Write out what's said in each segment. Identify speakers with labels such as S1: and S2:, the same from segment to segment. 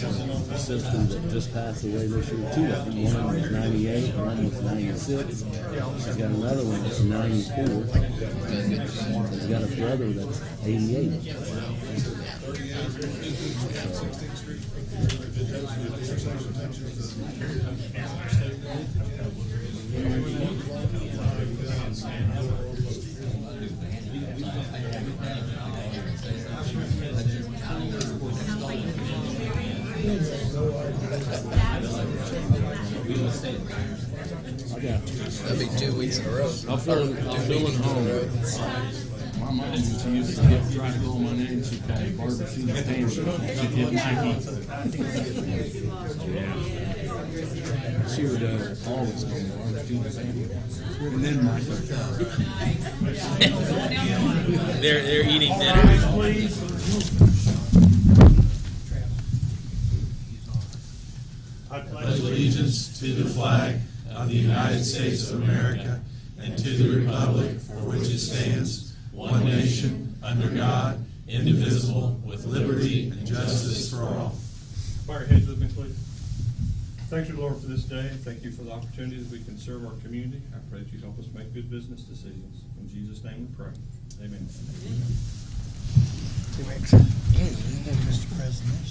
S1: a sister that just passed away this year, two of them. One was 98, one was 96. She's got another one that's 94. She's got a brother that's 88.
S2: That'd be 2 weeks in a row.
S1: I'm feeling home. My mom used to try to call my name. She'd call me Barbara. She'd get Nike. Yeah. She would always call me Barbara. And then Nike.
S2: They're eating dinner.
S3: I pledge allegiance to the flag of the United States of America and to the republic for which it stands, one nation, under God, indivisible, with liberty and justice for all.
S4: Bow your heads with me, please. Thank you, Lord, for this day. Thank you for the opportunity that we can serve our community. I pray that you help us make good business decisions. In Jesus' name we pray. Amen.
S2: Mr. President.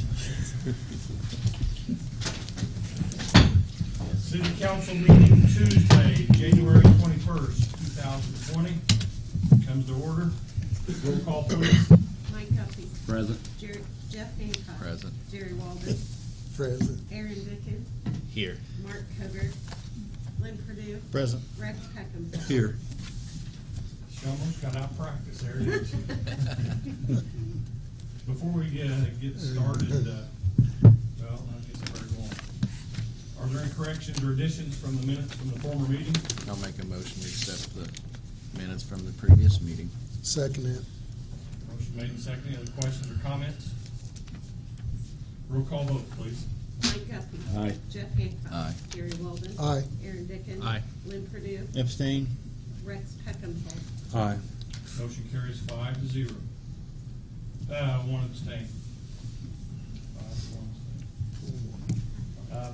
S4: City Council meeting Tuesday, January 21st, 2020. Comes to order. Roll call, please.
S5: Mike Huffey.
S1: Present.
S5: Jeff Hancock.
S2: Present.
S5: Jerry Walden.
S2: Present.
S5: Aaron Dickens.
S2: Here.
S5: Mark Covert. Lynn Purdue.
S2: Present.
S5: Rex Peckham.
S2: Here.
S4: Shelman's got out practice there. Before we get started, well, I guess we're going. Are there any corrections or additions from the minutes from the former meeting?
S2: I'll make a motion to accept the minutes from the previous meeting.
S6: Second it.
S4: Motion made and seconded. Any other questions or comments? Roll call vote, please.
S5: Mike Huffey.
S1: Aye.
S5: Jeff Hancock.
S2: Aye.
S5: Jerry Walden.
S6: Aye.
S5: Aaron Dickens.
S2: Aye.
S5: Lynn Purdue.
S2: Abstain.
S5: Rex Peckham.
S1: Aye.
S4: Motion carries 5-0. One abstain.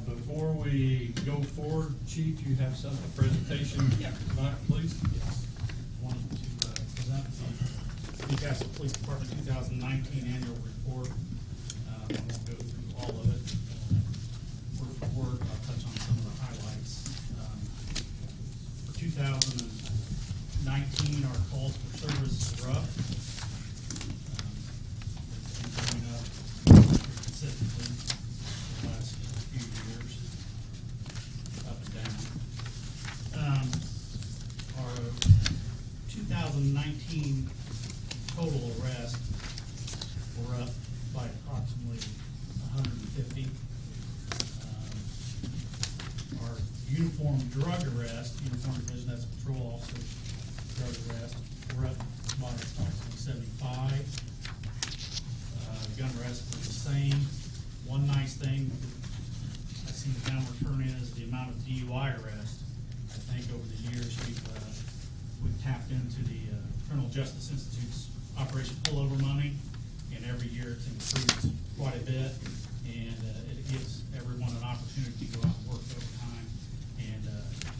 S4: Before we go forward, Chief, you have a presentation tonight, please?
S7: Yes. Wanted to present the Newcastle Police Department 2019 annual report. I won't go through all of it. Word for word, I'll touch on some of the highlights. For 2019, our calls for service are up. It's been going up consistently the last few years, up and down. Our 2019 total arrests were up by approximately 150. Our uniform drug arrest, uniform division, that's patrol officers, drug arrest, we're up by approximately 75. Gun arrests were the same. One nice thing I see the downward turn in is the amount of DUI arrests. I think over the years we've tapped into the Criminal Justice Institute's Operation Pullover money, and every year it's improved quite a bit, and it gives everyone an opportunity to go out and work overtime and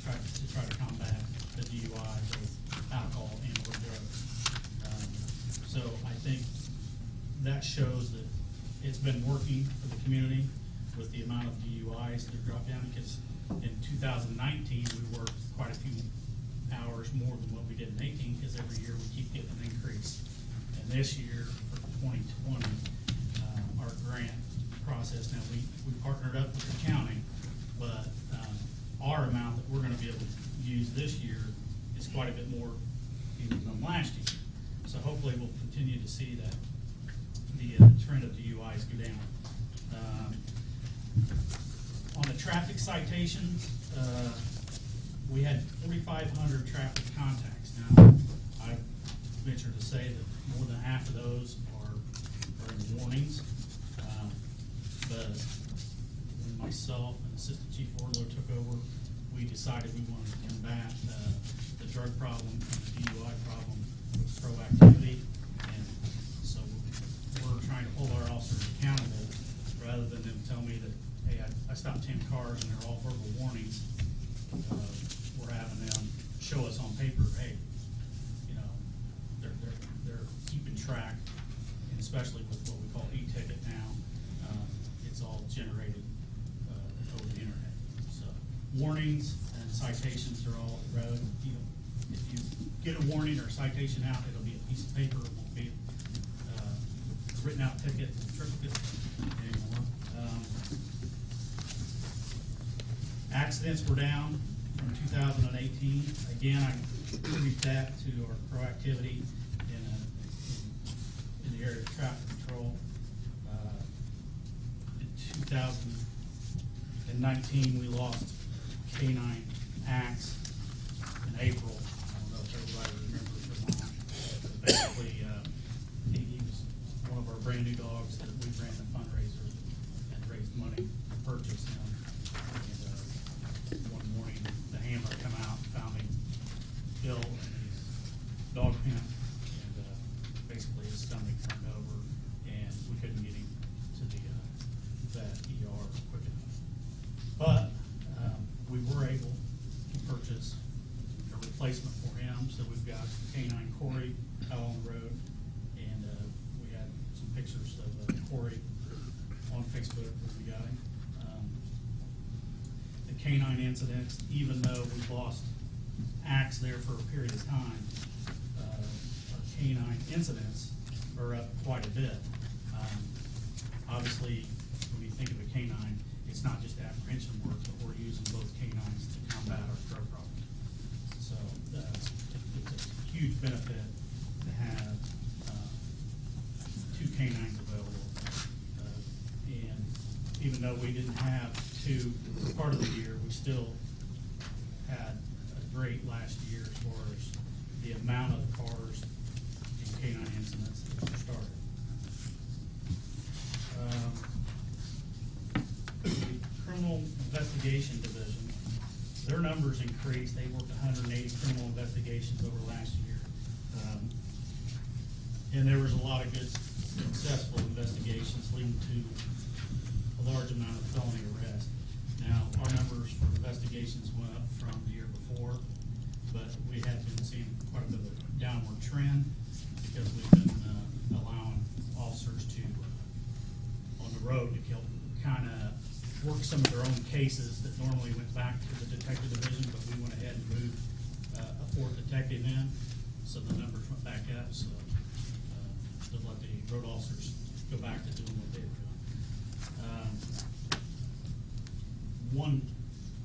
S7: try to combat the DUI, both alcohol and or drugs. So I think that shows that it's been working for the community with the amount of DUIs that have dropped down, because in 2019 we worked quite a few hours more than what we did in 18, because every year we keep getting an increase. And this year for 2020, our grant process, now we partnered up with the county, but our amount that we're going to be able to use this year is quite a bit more even than last year. So hopefully we'll continue to see that the trend of DUIs go down. On the traffic citations, we had 4,500 traffic contacts. Now, I venture to say that more than half of those are in warnings. But when myself and Assistant Chief Orlow took over, we decided we wanted to combat the drug problem and the DUI problem with proactivity. And so we're trying to hold our officers accountable rather than them tell me that, hey, I stopped 10 cars and they're all verbal warnings. We're having them show us on paper, hey, you know, they're keeping track, and especially with what we call e-ticket now, it's all generated over the internet. So warnings and citations are all road. You know, if you get a warning or a citation out, it'll be a piece of paper. It won't be a written out ticket, triplicate anymore. Accidents were down from 2018. Again, I attribute that to our proactivity in the area of traffic control. In 2019, we lost K9 Axe in April. I don't know if everybody remembers or not. Basically, he was one of our brand new dogs that we ran the fundraiser and raised money to purchase him. And one morning, the handler come out, found him ill in his dog pen, and basically his stomach turned over, and we couldn't get him to the vet ER quick enough. But we were able to purchase a replacement for him, so we've got K9 Corey out on the road, and we had some pictures of Corey on Facebook when we got him. The K9 incidents, even though we've lost Axe there for a period of time, our K9 incidents are up quite a bit. Obviously, when you think of a K9, it's not just apprehension work, but we're using both K9s to combat our drug problem. So it's a huge benefit to have two K9s available. And even though we didn't have two part of the year, we still had a great last year as far as the amount of cars and K9 incidents that were started. The Criminal Investigation Division, their numbers increased. They worked 180 criminal investigations over last year. And there was a lot of good, successful investigations leading to a large amount of felony arrests. Now, our numbers for investigations went up from the year before, but we have been seeing quite a bit of a downward trend because we've been allowing officers to, on the road, to kind of work some of their own cases that normally went back to the detective division, but we went ahead and moved a fourth detective in, so the numbers went back up, so to let the road officers go back to doing what they were doing. One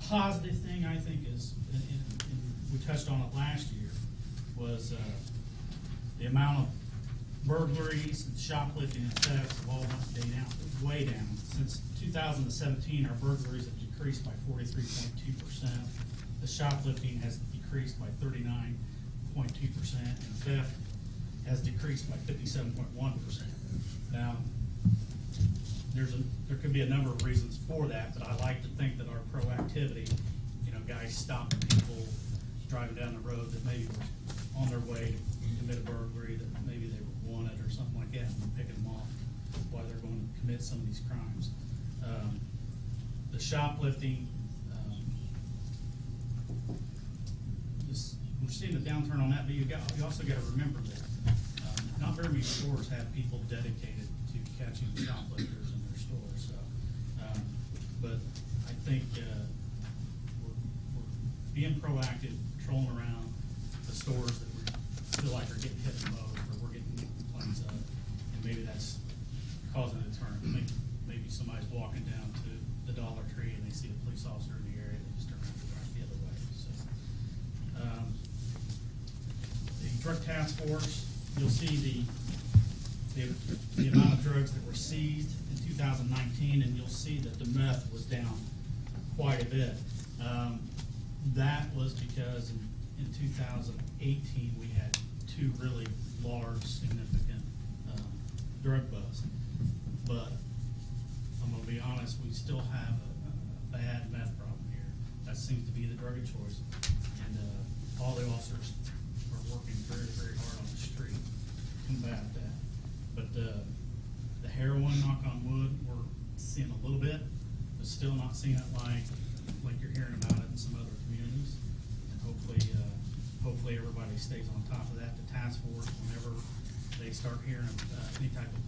S7: positive thing I think is, and we touched on it last year, was the amount of burglaries and shoplifting and thefts have all went way down. Since 2017, our burglaries have decreased by 43.2%. The shoplifting has decreased by 39.2%, and theft has decreased by 57.1%. Now, there could be a number of reasons for that, but I like to think that our proactivity, you know, guys stopping people driving down the road that maybe were on their way to commit a burglary, that maybe they were wanted or something like that, and we're picking them off while they're going to commit some of these crimes. The shoplifting, we're seeing a downturn on that, but you also got to remember that not very many stores have people dedicated to catching shoplifters in their stores. So, but I think we're being proactive, patrolling around the stores that we feel like are getting hit the most, or we're getting complaints of, and maybe that's causing a turn. Maybe somebody's walking down to the Dollar Tree and they see a police officer in the area, they just turn around and drive the other way. So, the drug task force, you'll see the amount of drugs that were seized in 2019, and you'll see that the meth was down quite a bit. That was because in 2018 we had two really large, significant drug busts. But I'm going to be honest, we still have a bad meth problem here. That seems to be the drug of choice, and all the officers are working very, very hard on the street to combat that. But the heroin, knock on wood, we're seeing a little bit, but still not seeing it like you're hearing about it in some other communities. And hopefully everybody stays on top of that. The task force, whenever they start hearing any type of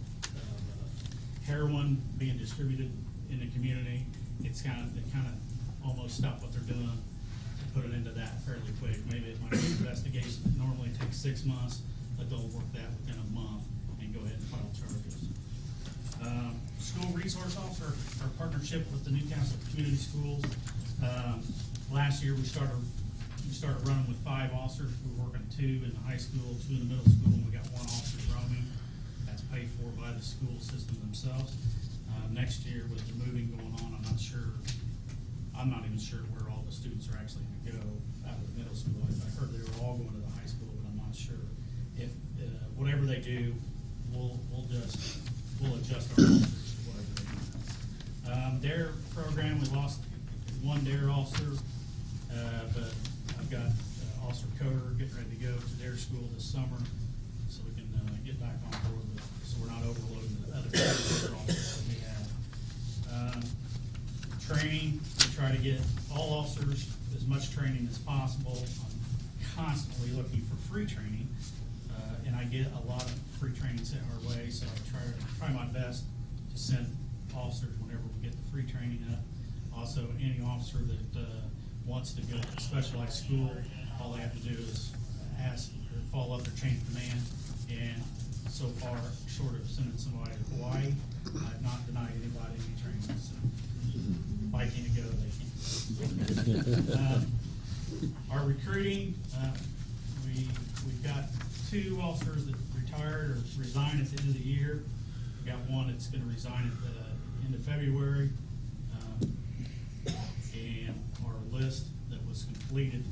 S7: heroin being distributed in the community, they kind of almost stop what they're doing and put it into that fairly quick. Maybe it might be an investigation that normally takes 6 months, but they'll work that within a month and go ahead and file charges. School resource officer, our partnership with the Newcastle Community Schools. Last year we started running with 5 officers. We were working 2 in the high school, 2 in the middle school, and we got 1 officer roaming. That's paid for by the school system themselves. Next year with the moving going on, I'm not even sure where all the students are actually gonna go out of the middle school. I heard they were all going to the high school, but I'm not sure. If, whatever they do, we'll adjust our officers to whatever they do. DARE program, we lost 1 DARE officer, but I've got Officer Coder getting ready to go to DARE school this summer, so we can get back on board with, so we're not overloading the other officers that we have. Training, we try to get all officers as much training as possible. I'm constantly looking for free training, and I get a lot of free training sent our way, so I try my best to send officers whenever we get the free training up. Also, any officer that wants to go to specialized school, all they have to do is ask or follow up their chain of command. And so far, short of sending somebody to Hawaii, I've not denied anybody any training. So if I can't go, they can't. Our recruiting, we've got 2 officers that retired or resigned at the end of the year. We've got 1 that's going to resign at the end of February. And our list that was completed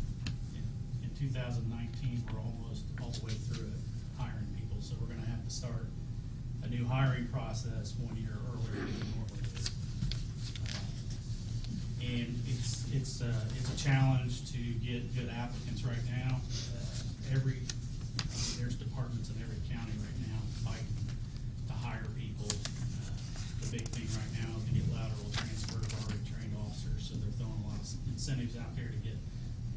S7: in 2019, we're almost all the way through it, hiring people. So we're going to have to start a new hiring process 1 year earlier than we normally do. And it's a challenge to get good applicants right now. There's departments in every county right now fighting to hire people. The big thing right now is to get lateral transfer of already trained officers, so they're throwing a lot of incentives out there to get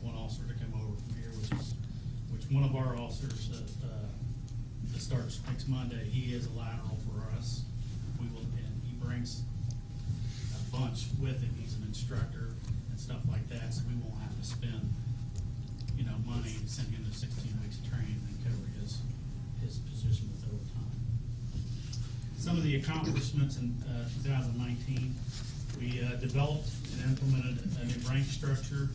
S7: 1 officer to come over from here, which one of our officers that starts next Monday, he is a lateral for us. And he brings a bunch with him. He's an instructor and stuff like that, so we won't have to spend money to send him to 16 weeks of training and cover his position with overtime. Some of the accomplishments in 2019, we developed and implemented a new rank structure.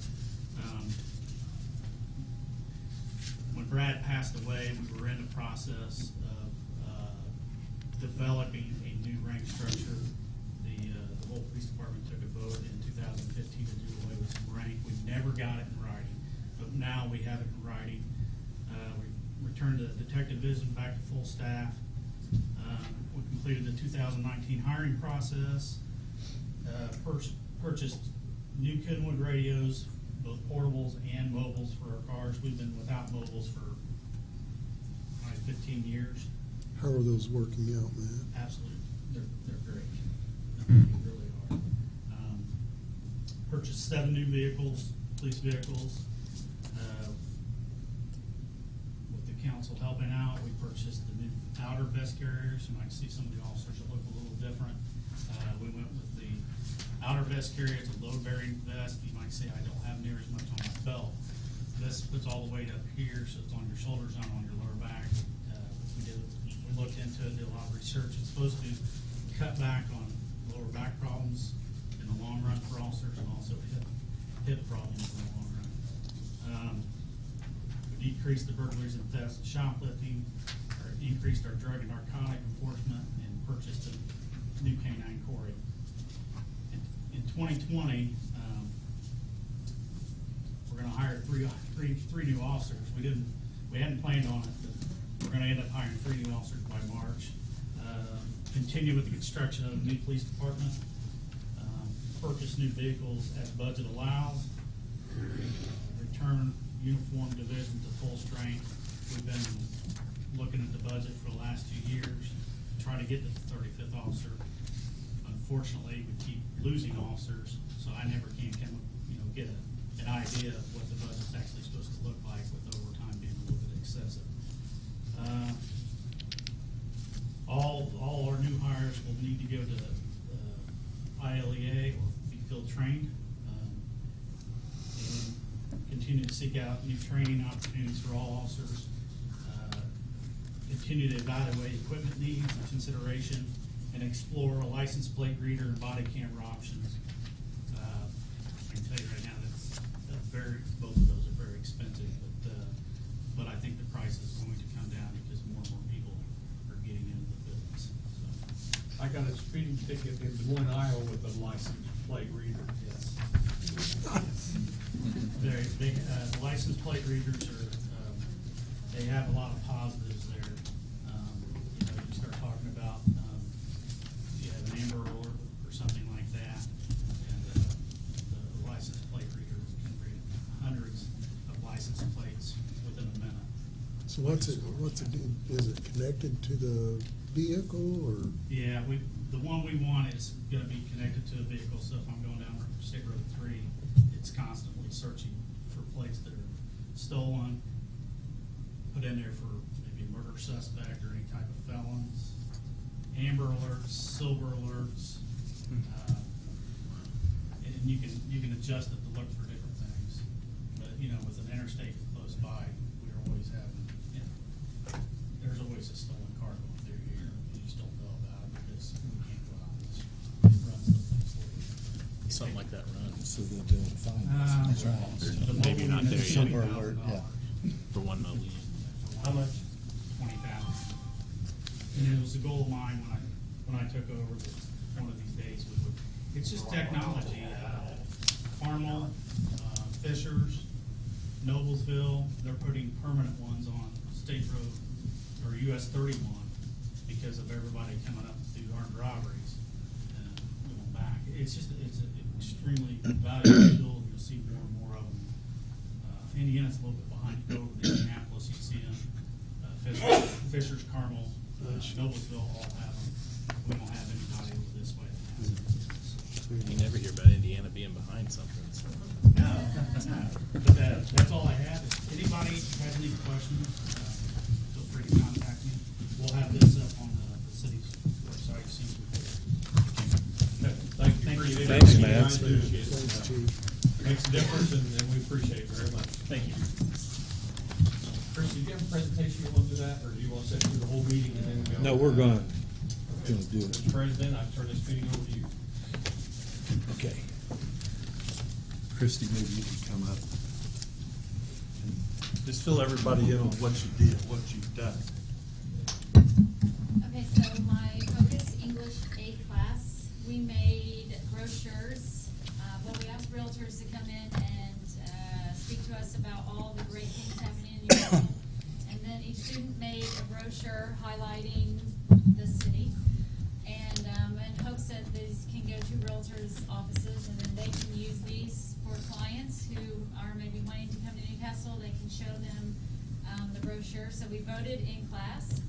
S7: When Brad passed away, we were in the process of developing a new rank structure. The whole police department took a vote in 2015 to do away with some rank. We never got it in writing, but now we have it in writing. We returned the detective division back to full staff. We completed the 2019 hiring process. Purchased new Kenwood radios, both portables and mobiles for our cars. We've been without mobiles for probably 15 years.
S6: How are those working out, man?
S7: Absolutely, they're great. They really are. Purchased 7 new vehicles, police vehicles. With the council helping out, we purchased the new outer vest carriers. You might see some of the officers that look a little different. We went with the outer vest carrier. It's a load-bearing vest. You might say I don't have near as much on my belt. This puts all the weight up here, so it's on your shoulders, not on your lower back. We looked into it, did a lot of research. It's supposed to cut back on lower back problems in the long run for officers, and also hip problems in the long run. We decreased the burglaries and thefts and shoplifting, or increased our drug and narcotic enforcement, and purchased a new K9 Corey. In 2020, we're going to hire three new officers. We hadn't planned on it, but we're going to end up hiring 3 new officers by March. Continue with the construction of a new police department. Purchase new vehicles as budget allows. Return uniform division to full strength. We've been looking at the budget for the last 2 years, try to get to the 35th officer. unfortunately, we keep losing officers, so I never can come, get an idea of what the budget's actually supposed to look like with overtime being a little bit excessive. All our new hires will need to go to ILEA or be field trained, and continue to seek out new training opportunities for all officers. Continue to evaluate equipment needs and consideration, and explore a license plate reader and body camera options. I can tell you right now, that's both of those are very expensive, but I think the price is going to come down because more and more people are getting into the business, so.
S8: I got a speeding ticket in Des Moines, Iowa with a license plate reader.
S7: Yes. License plate readers are, they have a lot of positives there. You start talking about, you have an Amber Alert or something like that, and the license plate reader can read hundreds of license plates within a minute.
S6: So what's it do? Is it connected to the vehicle or?
S7: Yeah, the one we want is gonna be connected to a vehicle, so if I'm going down State Road 3, it's constantly searching for plates that are stolen, put in there for maybe a murder suspect or any type of felons, Amber Alerts, Silver Alerts, and you can adjust it to look for different things. But, with an interstate close by, we're always having, there's always a stolen car going through here. You just don't know about it because we can't go out and just run something for you.
S2: Something like that runs
S6: So they'll be able to find
S7: But
S2: maybe not there yet.
S7: $20,000.
S6: Alert, yeah.
S2: for 1 million.
S4: How much?
S7: 20,000. And it was a goal of mine when I took over that one of these days it's just technology. Carmel, Fishers, Noblesville, they're putting permanent ones on State Road or US 31 because of everybody coming up through armed robberies and going back. It's an extremely valuable tool. You'll see more and more of them. Indiana's a little bit behind. You go over to Indianapolis, you see them. Fishers, Carmel, Noblesville all have them. We don't have anybody over this way that has it.
S2: You never hear about Indiana being behind something, so.
S7: But that's all I have. If anybody has any questions, feel free to contact me. We'll have this up on the city's website.
S8: Thank you.
S7: you.
S8: Thanks,
S2: man.
S6: Thanks, Chief.
S8: Makes a difference, and we appreciate it very much.
S7: Thank you.
S8: Chris, do you have a presentation you want to do that, or do you want to sit through the whole meeting and then go?
S6: No, we're gonna
S8: Okay.
S6: do it.
S8: Mr. President, I turn this meeting over to you.
S9: Okay. Christie, maybe you could come up and just fill everybody in on what you did, what you've done.
S10: Okay, so my Focus English 8 class, we made brochures. We asked realtors to come in and speak to us about all the great things happening in your home. And then each student made a brochure highlighting the city. And in hopes that these can go to realtors' offices and then they can use these for clients who are maybe wanting to come to Newcastle. They can show them the brochure. So we voted in class,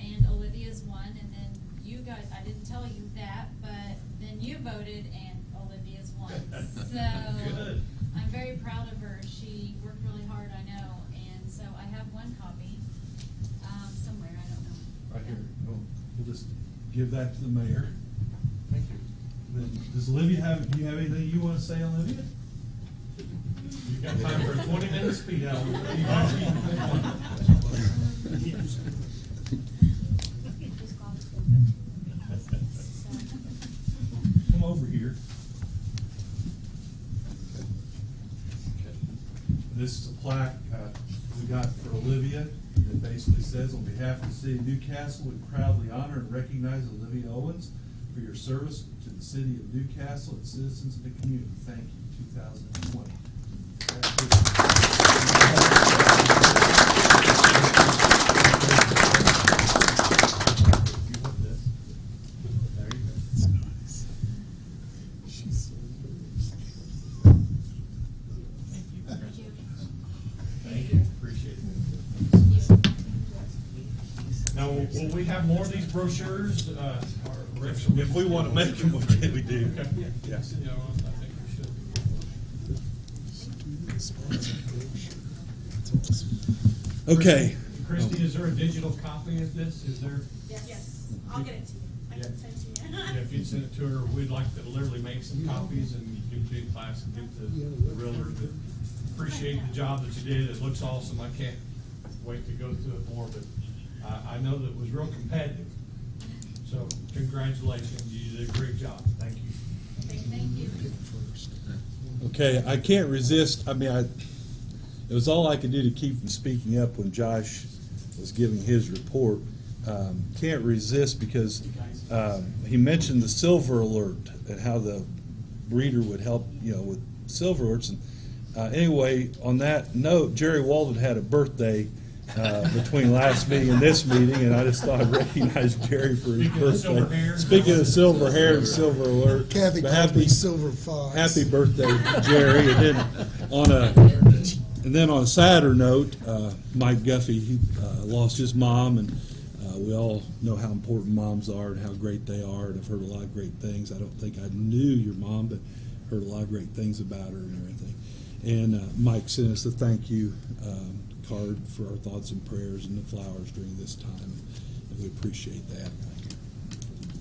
S10: and Olivia's won. And then you guys, I didn't tell you that, but then you voted and Olivia's won. So
S8: Good.
S10: I'm very proud of her. She worked really hard, I know. And so I have one copy somewhere, I don't know.
S9: Right here. We'll just give that to the mayor. Thank you. Then, does Olivia do you have anything you want to say, Olivia?
S8: You've got time for a 20-minute speed out.
S9: Come over here. This is a plaque we got for Olivia that basically says, on behalf of the city of Newcastle, we proudly honor and recognize Olivia Owens for your service to the city of Newcastle and citizens of the community. Thank you, 2020. You want this? There you go.
S6: She's so
S8: Thank you, appreciate it. Now, will we have more of these brochures? correction.
S9: If we want to make them, we do.
S8: Okay.
S9: Yeah.
S8: I think we should.
S6: Student sponsored brochure. That's awesome.
S9: Okay.
S8: Christie, is there a digital copy of this? Is there?
S11: Yes, I'll get it to you. I
S8: Yeah.
S11: can send it to you.
S8: Yeah, if you'd send it to her, we'd like to literally make some copies and give it to the class and give it to the realtor. But appreciate the job that you did. It looks awesome. I can't wait to go through it more, but I know that it was real competitive. So congratulations, you did a great job. Thank you.
S10: Thank you.
S9: Okay, I can't resist, it was all I could do to keep from speaking up when Josh was giving his report. Can't resist because he mentioned the silver alert and how the reader would help, with silver alerts. And anyway, on that note, Jerry Walden had a birthday between last meeting and this meeting, and I just thought I'd recognize Jerry for his
S8: Speaking of silver
S9: birthday.
S8: hair.
S9: Speaking of silver hair and silver alert,
S6: Kathy
S9: but
S6: called me Silver Fox.
S9: happy birthday, Jerry. And then on a sadder note, Mike Guffey, he lost his mom, and we all know how important moms are and how great they are, and I've heard a lot of great things. I don't think I knew your mom, but heard a lot of great things about her and everything. And Mike sent us a thank you card for our thoughts and prayers and the flowers during this time, and we appreciate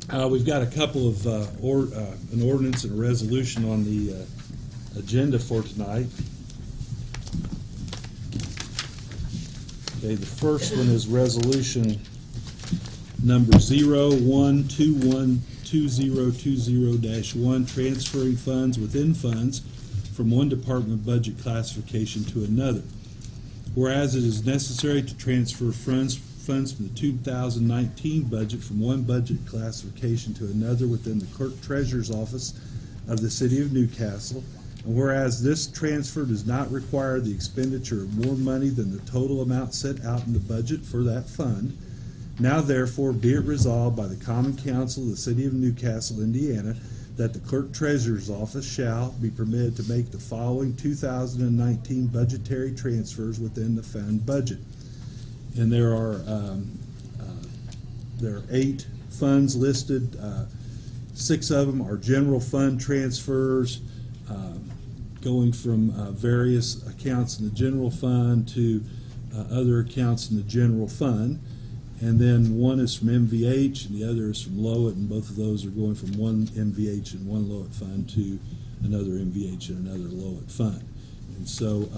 S9: that. We've got a couple of an ordinance and a resolution on the agenda for tonight. Okay, the first one is resolution number 01212020-1, transferring funds within funds from one department budget classification to another. Whereas it is necessary to transfer funds from the 2019 budget from one budget classification to another within the clerk treasurer's office of the city of Newcastle, and whereas this transfer does not require the expenditure of more money than the total amount set out in the budget for that fund, now therefore be it resolved by the Common Council of the city of Newcastle, Indiana, that the clerk treasurer's office shall be permitted to make the following 2019 budgetary transfers within the fund budget. And there are 8 funds listed. 6 of them are general fund transfers, going from various accounts in the general fund to other accounts in the general fund. And then one is from MVH and the other is from Lowett, and both of those are going from one MVH and one Lowett fund to another MVH and another Lowett fund. And so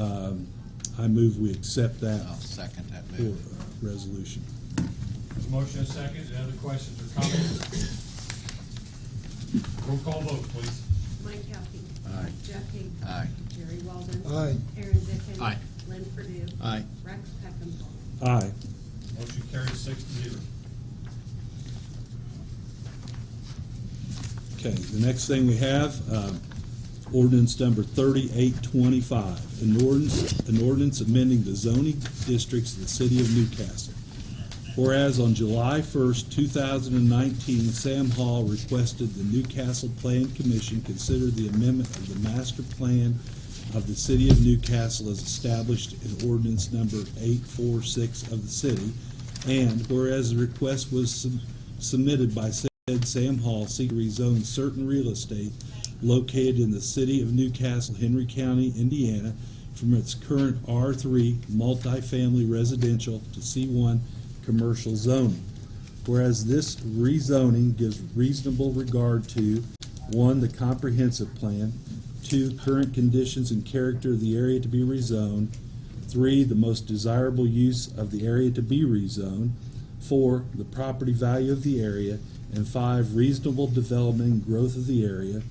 S9: I move we accept that
S2: I'll second that
S9: for
S2: move.
S9: resolution.
S8: There's a motion and a second. Any other questions or comments? Roll call vote, please.
S5: Mike Huckabee.
S2: Aye.
S5: Jeff Hinkle.
S2: Aye.
S5: Jerry Walden.
S6: Aye.
S5: Aaron Dickens.
S2: Aye.
S5: Lynn Purdue.
S2: Aye.
S5: Rex Peckham.
S9: Aye.
S8: Motion carries 6-0.
S9: Okay, the next thing we have, ordinance number 3825, an ordinance amending the zoning districts of the city of Newcastle. Whereas on July 1st, 2019, Sam Hall requested the Newcastle Plan Commission consider the amendment of the master plan of the city of Newcastle as established in ordinance number 846 of the city, and whereas the request was submitted by said Sam Hall seeking to rezone certain real estate located in the city of Newcastle, Henry County, Indiana, from its current R3 multifamily residential to C1 commercial zoning. Whereas this rezoning gives reasonable regard to 1, the comprehensive plan, 2, current conditions and character of the area to be rezoned, 3, the most desirable use of the area to be rezoned, 4, the property value of the area, and 5, reasonable development and growth of the area.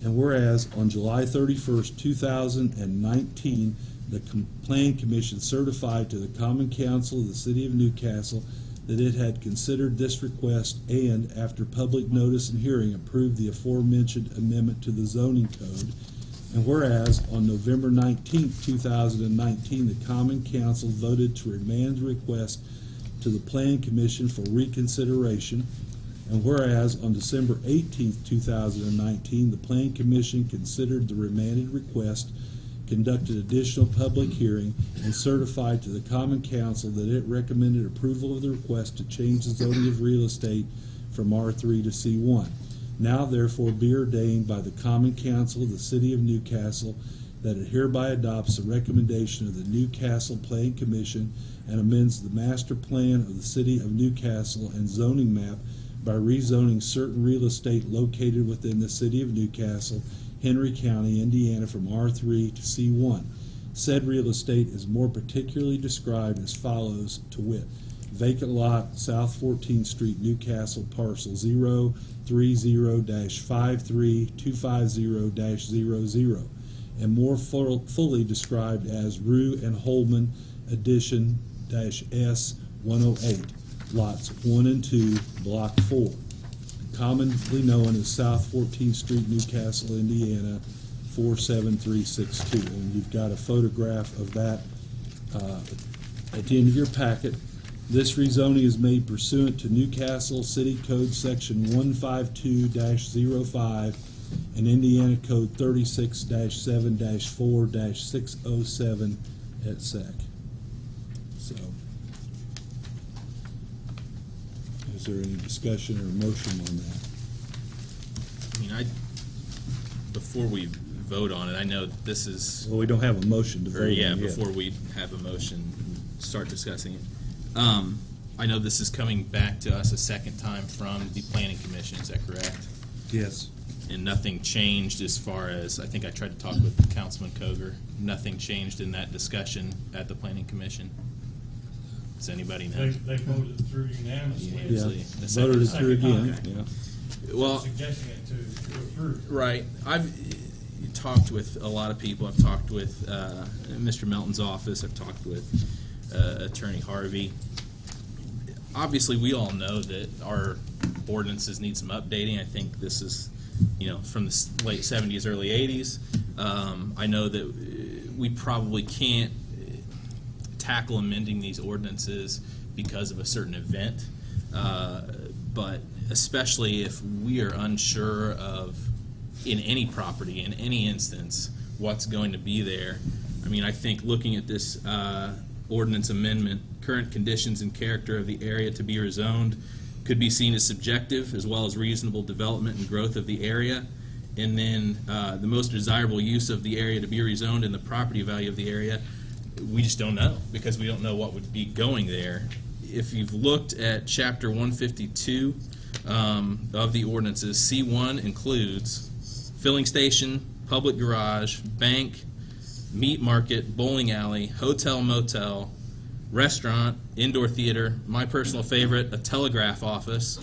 S9: And whereas on July 31st, 2019, the Plan Commission certified to the Common Council of the City of Newcastle that it had considered this request and, after public notice and hearing, approved the aforementioned amendment to the zoning code. And whereas on November 19th, 2019, the Common Council voted to remand the request to the Plan Commission for reconsideration. And whereas on December 18th, 2019, the Plan Commission considered the remanded request, conducted additional public hearing, and certified to the Common Council that it recommended approval of the request to change the zoning of real estate from R3 to C1. Now therefore be ordained by the Common Council of the City of Newcastle that it hereby adopts the recommendation of the Newcastle Plan Commission and amends the master plan of the City of Newcastle and zoning map by rezoning certain real estate located within the City of Newcastle, Henry County, Indiana from R3 to C1. Said real estate is more particularly described as follows, to wit: vacant lot, South 14th Street, Newcastle, parcel 030-53250-00, and more fully described as Rue and Holman Addition -S 108, lots 1 and 2, block 4, commonly known as South 14th Street, Newcastle, Indiana 47362. And you've got a photograph of that at the end of your packet. This rezoning is made pursuant to Newcastle City Code Section 152-05 and Indiana Code 36-7-4-607 et sec. So, is there any discussion or motion on that?
S2: I mean, before we vote on it, I know that this is,
S9: Well, we don't have a motion to vote on
S2: yeah,
S9: yet.
S2: before we have a motion, start discussing it. I know this is coming back to us a second time from the Planning Commission, is that correct?
S9: Yes.
S2: And nothing changed as far as, I think I tried to talk with Councilman Koger, nothing changed in that discussion at the Planning Commission? Does anybody know?
S8: They voted through unanimously.
S2: Unanimously.
S9: Yeah,
S2: The second
S9: voted it
S2: time.
S9: through again,
S2: Okay.
S9: yeah.
S2: Well,
S8: Suggesting it to approve.
S2: right. I've talked with a lot of people. I've talked with Mr. Melton's office. I've talked with Attorney Harvey. Obviously, we all know that our ordinances need some updating. I think this is, from the late 70s, early 80s. I know that we probably can't tackle amending these ordinances because of a certain event, but especially if we are unsure of, in any property, in any instance, what's going to be there. I mean, I think looking at this ordinance amendment, current conditions and character of the area to be rezoned could be seen as subjective as well as reasonable development and growth of the area. And then the most desirable use of the area to be rezoned and the property value of the area, we just don't know because we don't know what would be going there. If you've looked at Chapter 152 of the ordinances, C1 includes filling station, public garage, bank, meat market, bowling alley, hotel, motel, restaurant, indoor theater, my personal favorite, a telegraph office,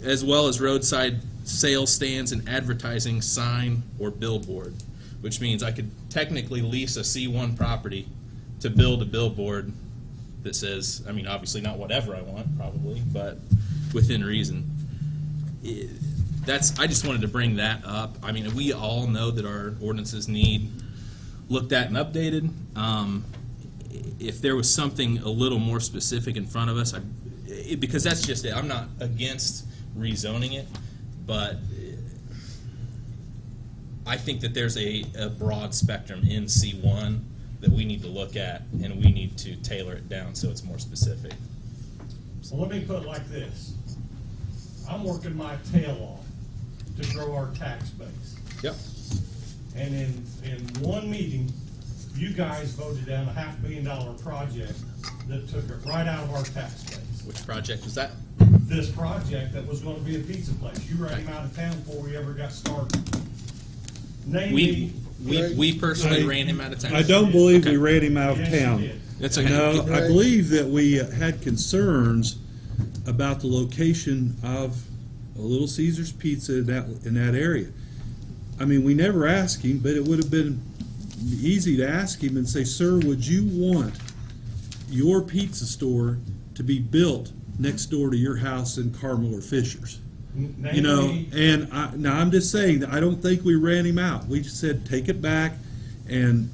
S2: as well as roadside sales stands and advertising sign or billboard, which means I could technically lease a C1 property to build a billboard that says, I mean, obviously not whatever I want, probably, but within reason. I just wanted to bring that up. I mean, we all know that our ordinances need looked at and updated. If there was something a little more specific in front of us, because that's just it. I'm not against rezoning it, but I think that there's a broad spectrum in C1 that we need to look at, and we need to tailor it down so it's more specific.
S8: Well, let me put it like this. I'm working my tail off to grow our tax base.
S2: Yep.
S8: And in one meeting, you guys voted down a $500,000 project that took it right out of our tax base.
S2: Which project was that?
S8: This project that was gonna be a pizza place. You ran him out of town before we ever got started. Name me.
S2: We personally ran him out of town.
S9: I don't believe
S2: Okay.
S9: we ran him out of
S8: Yes, you
S9: town.
S8: did.
S2: That's okay.
S9: No, I believe that we had concerns about the location of a Little Caesar's Pizza in that area. I mean, we never asked him, but it would have been easy to ask him and say, sir, would you want your pizza store to be built next door to your house in Carmel or Fishers?
S8: Name me.
S9: And now I'm just saying that I don't think we ran him out. We just said, take it back, and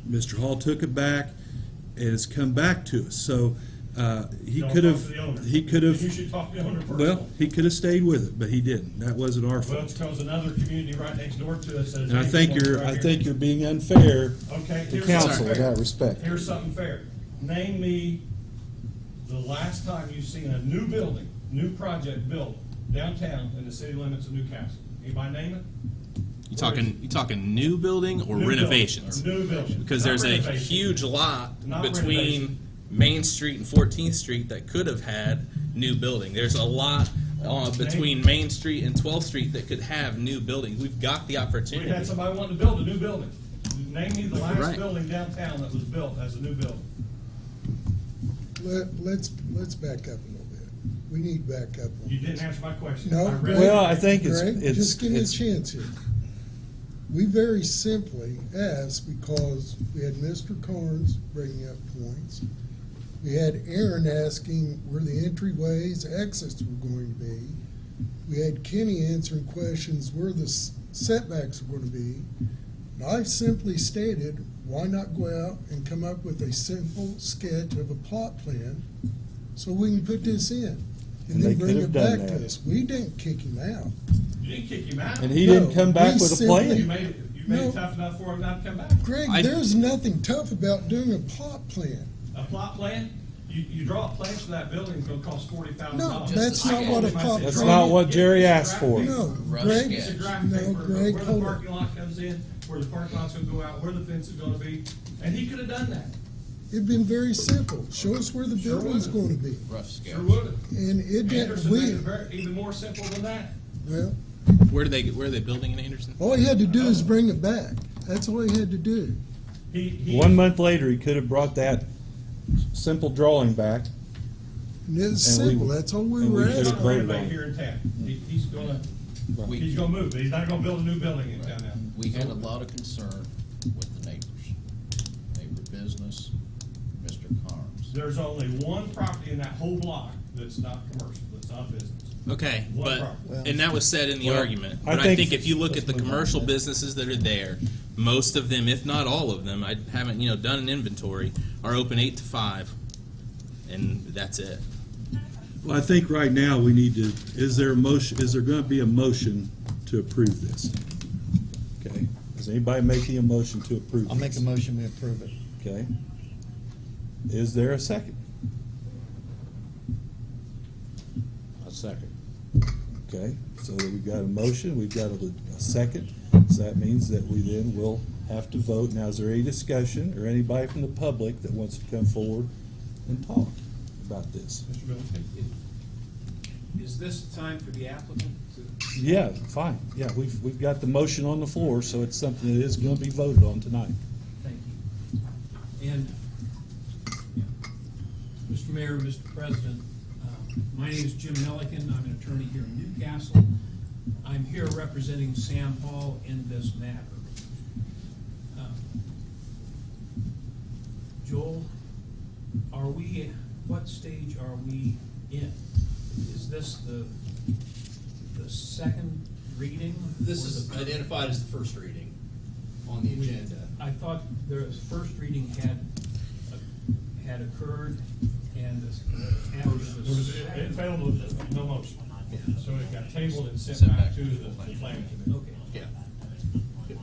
S9: Mr. Hall took it back, and it's come back to us. So he
S8: Don't
S9: could
S8: talk
S9: have,
S8: to the owner.
S9: he could have,
S8: You should talk to the owner first.
S9: well, he could have stayed with it, but he didn't. That wasn't our
S8: Well,
S9: fault.
S8: it's because another community right next door to us says.
S9: And I
S8: hey,
S9: think
S8: you want right here.
S9: you're being unfair
S8: Okay,
S6: The
S8: here's
S6: council
S8: something
S6: with
S8: fair.
S6: that respect.
S8: Here's something fair. Name me the last time you've seen a new building
S4: new project built downtown in the city limits of Newcastle? Anybody name it?
S2: You talking new building or
S4: New
S2: renovations?
S4: building, or new building.
S2: Because
S4: Not
S2: there's a
S4: renovation.
S2: huge lot
S4: Not
S2: between
S4: renovation.
S2: Main Street and 14th Street that could have had new building. There's a lot between Main Street and 12th Street that could have new building. We've got the
S4: We
S2: opportunity.
S4: had somebody wanting to build a new building. Name me the last
S2: Right.
S4: building downtown that was built as a new building.
S6: Let's back up a little bit. We need to back up. on
S4: You
S6: this.
S4: didn't answer my question.
S6: No,
S4: I read
S6: Greg,
S4: it.
S9: Well, I think
S6: Greg,
S9: it's-
S6: just give me a
S9: it's-
S6: chance here. We very simply asked because we had Mr. Carnes bringing up points. We had Aaron asking where the entryways, exits were going to be. We had Kenny answering questions where the setbacks were going to be. And I simply stated, why not go out and come up with a simple sketch of a plot plan so we can put this in?
S9: And
S6: And
S9: they
S6: then bring
S9: could
S6: it
S9: have done
S6: back to
S9: that.
S6: us. We didn't kick him out.
S4: You didn't kick him out.
S9: And he
S6: No,
S9: didn't come back
S6: we
S9: with a
S6: simply-
S4: You
S9: plan.
S4: made
S6: No.
S4: it tough enough for him not to come back.
S6: Greg,
S2: I-
S6: there's nothing tough about doing a plot plan.
S4: A plot plan, you draw a plan for that building, it's gonna cost $40,000.
S6: No, that's not what a plot
S9: That's
S6: plan.
S9: not what Jerry asked for.
S6: No,
S12: Rough
S6: Greg,
S4: It's a graphic
S6: no,
S4: paper,
S6: Greg,
S4: where the
S6: hold
S4: parking
S6: on.
S4: lot comes in, where the parking lot's gonna go out, where the fence is gonna be, and he could have done that.
S6: It'd been very simple. Show us where the
S4: Sure
S6: building's
S4: would.
S6: going to be.
S12: Rough sketch.
S4: Sure would have.
S6: And it didn't,
S4: Anderson
S6: we,
S4: made it even more simple than that.
S6: well,
S2: Where are they building in Anderson?
S6: all he had to do is bring it back. That's all he had to do.
S4: He
S9: 1 month later, he could have brought that simple drawing back.
S6: And it was
S9: And we-
S6: simple. That's all we
S9: and
S6: were
S9: we
S4: He's
S9: should
S6: asking.
S9: have
S4: gonna
S9: voted on
S4: renovate
S9: it.
S4: here in town. He's gonna
S12: We,
S4: move, but he's not gonna build a new building in town now.
S12: we had a lot of concern with the neighbors, neighbor business, Mr. Carnes.
S4: There's only one property in that whole block that's not commercial, that's not business.
S2: Okay,
S4: One
S2: but
S4: property.
S2: and that was said in the
S9: Well,
S2: argument.
S9: I
S2: But I
S9: think-
S2: think if you look at the
S9: let's move on.
S2: commercial businesses that are there, most of them, if not all of them, I haven't done an inventory, are open 8 to 5, and that's it.
S9: Well, I think right now we need to, is there going to be a motion to approve this? Okay, is anybody making a motion to approve this?
S13: I'll make a motion, we approve it.
S9: Okay. Is there a second?
S1: A second.
S9: Okay, so we've got a motion, we've got a second, so that means that we then will have to vote. Now, is there any discussion or anybody from the public that wants to come forward and talk about this?
S4: Mr. Miller?
S14: Is this time for the applicant to?
S9: Yeah, fine, yeah, we've got the motion on the floor, so it's something that is gonna be voted on tonight.
S14: Thank you. And, Mr. Mayor, Mr. President, my name is Jim Milliken. I'm an attorney here in Newcastle. I'm here representing Sam Hall in this matter. Joel, what stage are we in? Is this the second reading?
S15: This
S14: or
S15: is
S14: the-
S15: identified as the first reading on the agenda.
S14: I thought the first reading had occurred and after
S4: It failed with no motion. So it got tabled and sent
S12: Sent
S4: back
S12: back
S4: to
S12: to
S4: the
S12: the planning
S4: planning committee.
S14: Okay.
S15: Yeah,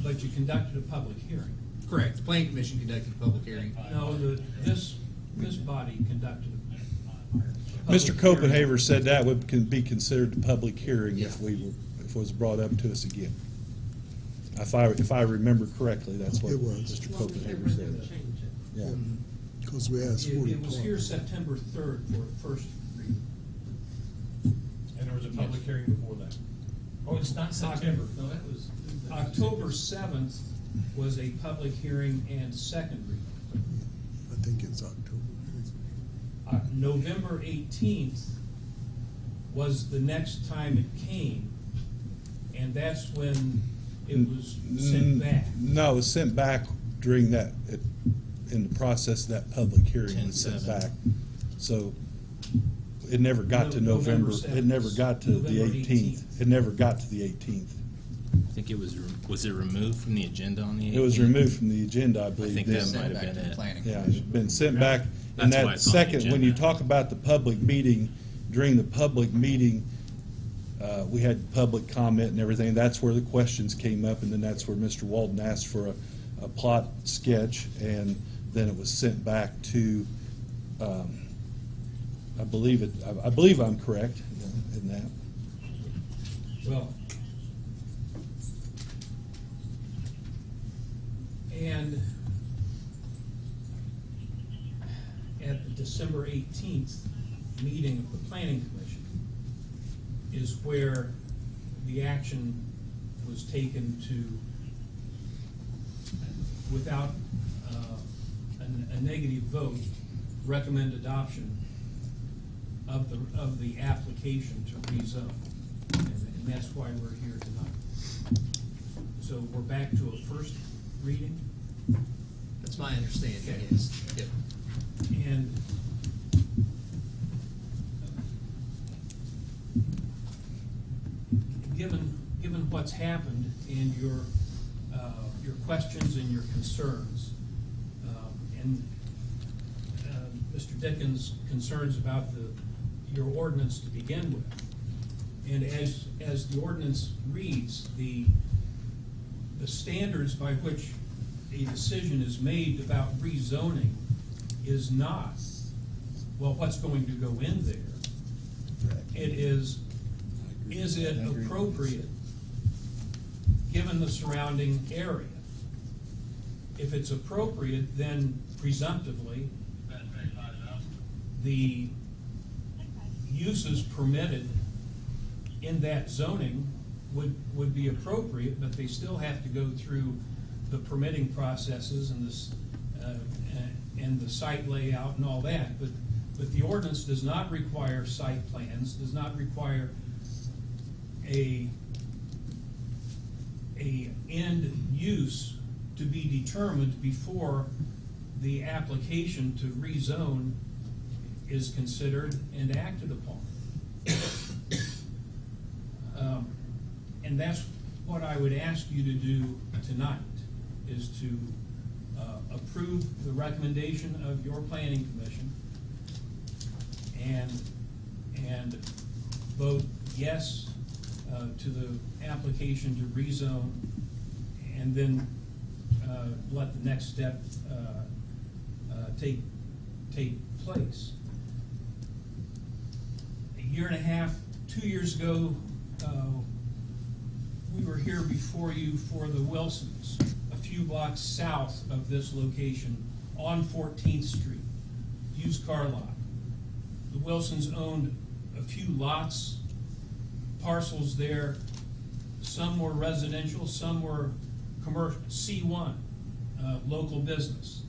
S14: But you conducted a public hearing.
S15: correct. The planning commission conducted a public hearing.
S14: No, this body conducted a
S9: Mr.
S14: public hearing.
S9: Copenhaver said that would be considered a public hearing if it was brought up to us again. If I remember correctly, that's what
S6: It was.
S9: Mr. Copenhaver said. Yeah.
S6: Because we asked 40
S14: It was here
S6: plots.
S14: September 3rd for first reading.
S4: And there was a public hearing before that. Oh, it's not September.
S14: No, that was, October 7th was a public hearing and second reading.
S6: I think it's October.
S14: November 18th was the next time it came, and that's when it was sent back.
S9: No, it was sent back during that, in the process of that public hearing, it was sent
S2: 10/7.
S9: back. So it never got to
S14: November
S9: November, it never got to the
S14: November
S9: 18th. It never got to the 18th.
S2: I think it was it removed from the agenda on the 18th?
S9: It was removed from the agenda, I believe.
S2: think
S9: then.
S2: that
S12: Sent
S2: might have
S12: back
S2: been
S12: to the
S2: it.
S12: planning
S9: Yeah,
S12: commission.
S9: it's been sent back. And
S2: That's why
S9: that
S2: it's on the
S9: second, when you
S2: agenda.
S9: talk about the public meeting, during the public meeting, we had public comment and everything. That's where the questions came up, and then that's where Mr. Walden asked for a plot sketch, and then it was sent back to I believe it, I believe I'm correct in that.
S14: Well, and at the December 18th meeting of the Planning Commission is where the action was taken to, without a negative vote, recommend adoption of the application to rezone. And that's why we're here tonight. So we're back to a first reading.
S15: That's my understanding,
S14: Okay.
S15: yes. Yep.
S14: And given what's happened and your questions and your concerns, and Mr. Dickens' concerns about your ordinance to begin with, and as the ordinance reads, the standards by which a decision is made about rezoning is not, well, what's going to go in there? It is it appropriate given the surrounding area? If it's appropriate, then presumptively, the uses permitted in that zoning would be appropriate, but they still have to go through the permitting processes and the site layout and all that. But the ordinance does not require site plans, does not require a end use to be determined before the application to rezone is considered and acted upon. And that's what I would ask you to do tonight, is to approve the recommendation of your planning commission and vote yes to the application to rezone, and then let the next step take place. A year and a half, 2 years ago, we were here before you for the Wilsons, a few blocks south of this location on 14th Street, used car lot. The Wilsons owned a few lots, parcels there. Some were residential, some were commercial, C1, local business.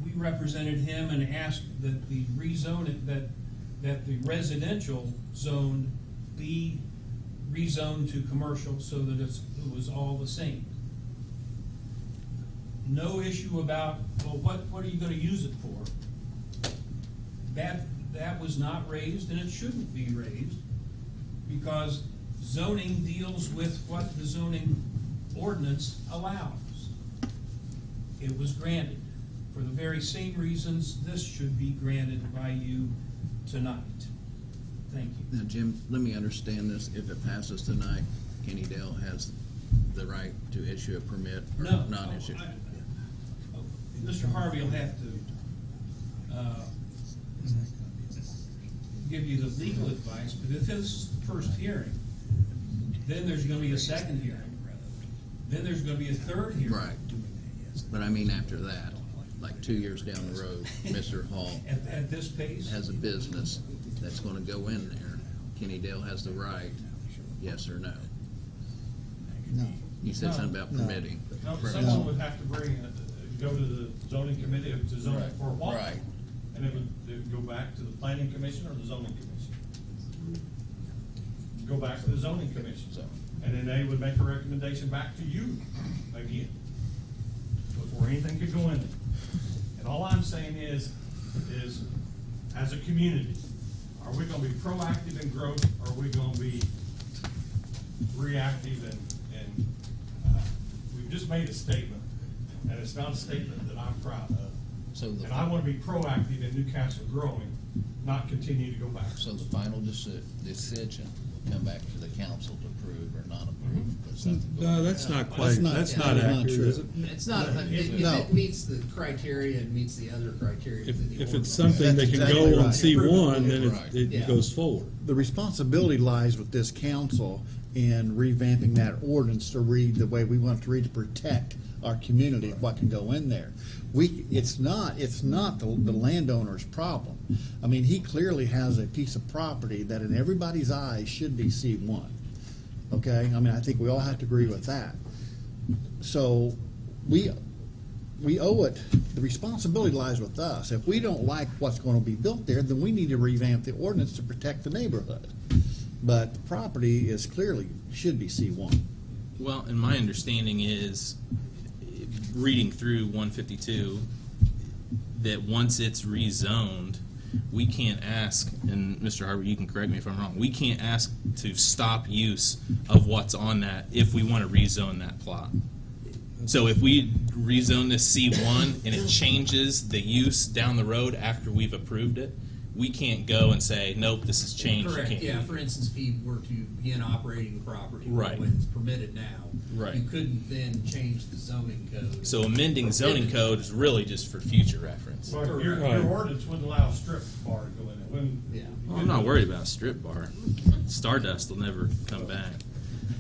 S14: We represented him and asked that the rezoning, that the residential zone be rezoned to commercial so that it was all the same. No issue about, well, what are you going to use it for? That was not raised, and it shouldn't be raised, because zoning deals with what the zoning ordinance allows. It was granted. For the very same reasons, this should be granted by you tonight. Thank you.
S12: Now, Jim, let me understand this. If it passes tonight, Kenny Dale has the right to issue a permit or
S14: No.
S12: non-issue?
S14: Mr. Harvey will have to give you the legal advice, but if this is the first hearing, then there's going to be a second hearing. Then there's going to be a third hearing.
S12: Right. But I mean after that, like 2 years down the road, Mr. Hall
S14: At this pace?
S12: has a business that's going to go in there. Kenny Dale has the right, yes or no?
S6: No.
S12: You said something about permitting.
S4: No, someone would have to go to the zoning committee to zone it for what?
S12: Right.
S4: And it would go back to the planning commission or the zoning commission? Go back to the zoning commission. And then they would make a recommendation back to you again, before anything could go in there. And all I'm saying is as a community, are we gonna be proactive in growth, or are we gonna be reactive and we've just made a statement, and it's not a statement that I'm proud of. And I wanna be proactive in Newcastle growing, not continue to go back.
S12: So the final decision come back to the council to approve or not approve, but something.
S3: No, that's not quite,
S6: not-
S3: that's
S6: yeah,
S3: not
S6: that's not
S3: accurate,
S6: true.
S3: is it?
S15: It's not, if
S6: No.
S15: it meets the criteria and meets the other criteria.
S3: If,
S15: within the
S3: if it's
S15: ordinance.
S3: something that can
S6: exactly
S3: go on
S6: right.
S3: C1, then
S12: Right.
S3: it
S15: Yeah.
S3: goes forward.
S13: The responsibility lies with this council in revamping that ordinance to read the way we want it to read to protect our community, what can go in there. It's not the landowner's problem. I mean, he clearly has a piece of property that in everybody's eyes should be C1. Okay, I mean, I think we all have to agree with that. So we owe it, the responsibility lies with us. If we don't like what's going to be built there, then we need to revamp the ordinance to protect the neighborhood. But the property is clearly, should be C1.
S2: Well, and my understanding is, reading through 152, that once it's rezoned, we can't ask, and Mr. Harvey, you can correct me if I'm wrong, we can't ask to stop use of what's on that if we want to rezone that plot. So if we rezone this C1 and it changes the use down the road after we've approved it, we can't go and say, nope, this has changed. You
S15: Correct,
S2: can't.
S15: yeah, for instance, if he were to begin operating the property
S2: Right.
S15: when it's permitted now,
S2: Right.
S15: you couldn't then change the zoning code.
S2: So amending zoning code is really just for future reference.
S4: Well, your
S3: Right.
S4: ordinance wouldn't allow a strip bar to go in it. Wouldn't-
S15: Yeah.
S2: Well, I'm not worried about a strip bar. Stardust will never come back.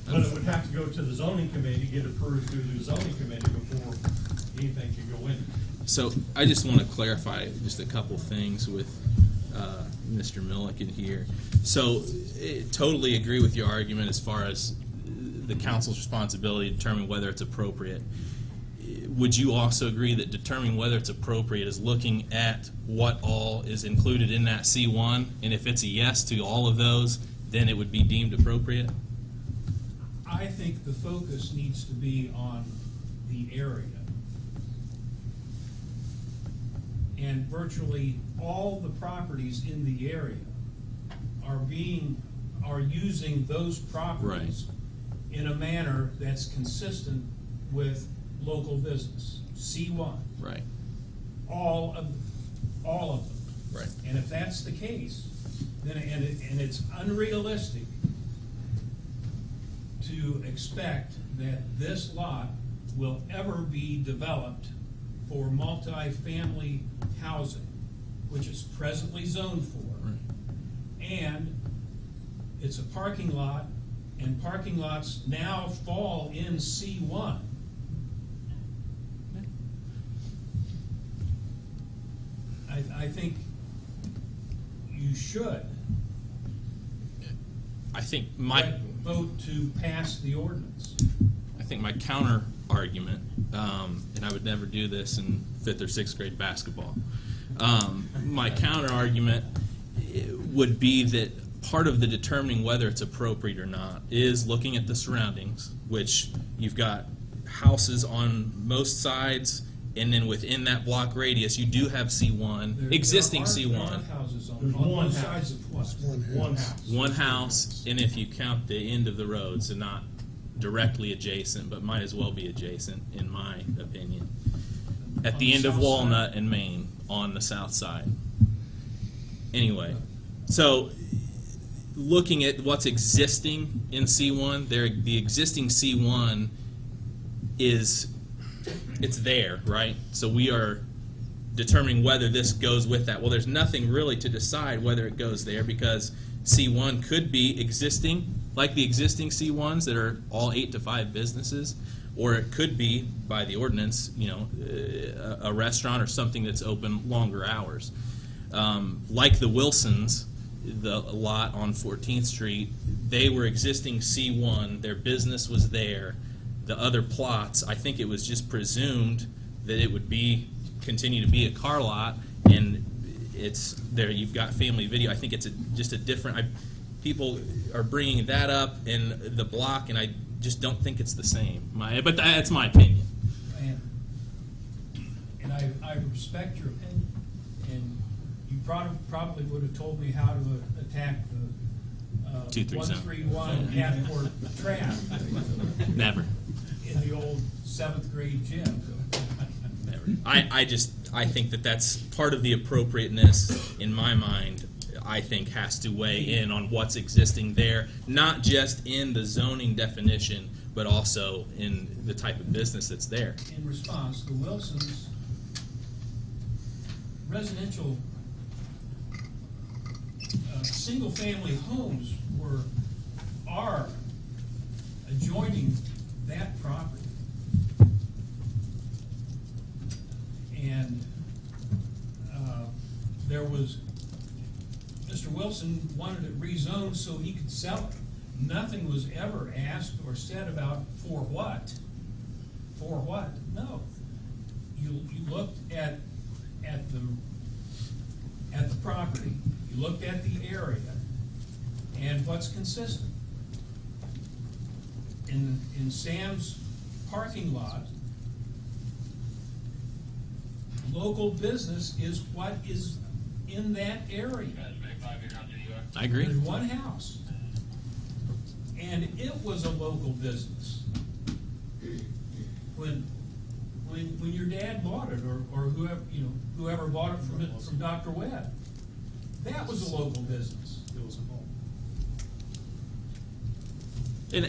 S4: But it would have to go to the zoning committee, get approved through the zoning committee before anything could go in.
S2: So I just want to clarify just a couple things with Mr. Milliken here. So totally agree with your argument as far as the council's responsibility to determine whether it's appropriate. Would you also agree that determining whether it's appropriate is looking at what all is included in that C1, and if it's a yes to all of those, then it would be deemed appropriate?
S14: I think the focus needs to be on the area. And virtually all the properties in the area are using those properties in a manner that's consistent with local business, C1.
S2: Right.
S14: All of them.
S2: Right.
S14: And if that's the case, then, and it's unrealistic to expect that this lot will ever be developed for multifamily housing, which is presently zoned for. And it's a parking lot, and parking lots now fall in C1. I think you should
S2: I think my
S14: vote to pass the ordinance.
S2: I think my counter argument, and I would never do this in 5th or 6th grade basketball. My counter argument would be that part of the determining whether it's appropriate or not is looking at the surroundings, which you've got houses on most sides, and then within that block radius, you do have C1, existing
S14: There
S2: C1.
S14: are houses
S4: There's
S14: on
S4: one
S14: both
S4: house.
S14: sides of what?
S4: One house.
S2: One house, and if you count the end of the road, so not directly adjacent, but might as well be adjacent, in my opinion. At
S14: On
S2: the
S14: the
S2: end of
S14: south
S2: Walnut and Main, on the south side. Anyway, so looking at what's existing in C1, the existing C1 it's there, right? So we are determining whether this goes with that. Well, there's nothing really to decide whether it goes there because C1 could be existing, like the existing C1s that are all 8 to 5 businesses, or it could be, by the ordinance, a restaurant or something that's open longer hours. Like the Wilsons, the lot on 14th Street, they were existing C1, their business was there. The other plots, I think it was just presumed that it would continue to be a car lot, and it's there. You've got family video. I think it's just a different. People are bringing that up in the block, and I just don't think it's the same. But that's my opinion.
S14: And I respect your opinion, and you probably would have told me how to attack the
S2: 2-3 zone.
S14: 131 half-court trap
S2: Never.
S14: in the old 7th grade gym.
S2: Never. I think that's part of the appropriateness in my mind I think, has to weigh in on what's existing there, not just in the zoning definition, but also in the type of business that's there.
S14: In response, the Wilsons residential single-family homes are adjoining that property. And there was, Mr. Wilson wanted it rezoned so he could sell it. Nothing was ever asked or said about for what. For what? No. You looked at the property, you looked at the area, and what's consistent. In Sam's parking lot, local business is what is in that area.
S2: I agree.
S14: There's one house, and it was a local business. When your dad bought it, or whoever bought it from Dr. Webb, that was a local business. It was a home.
S2: And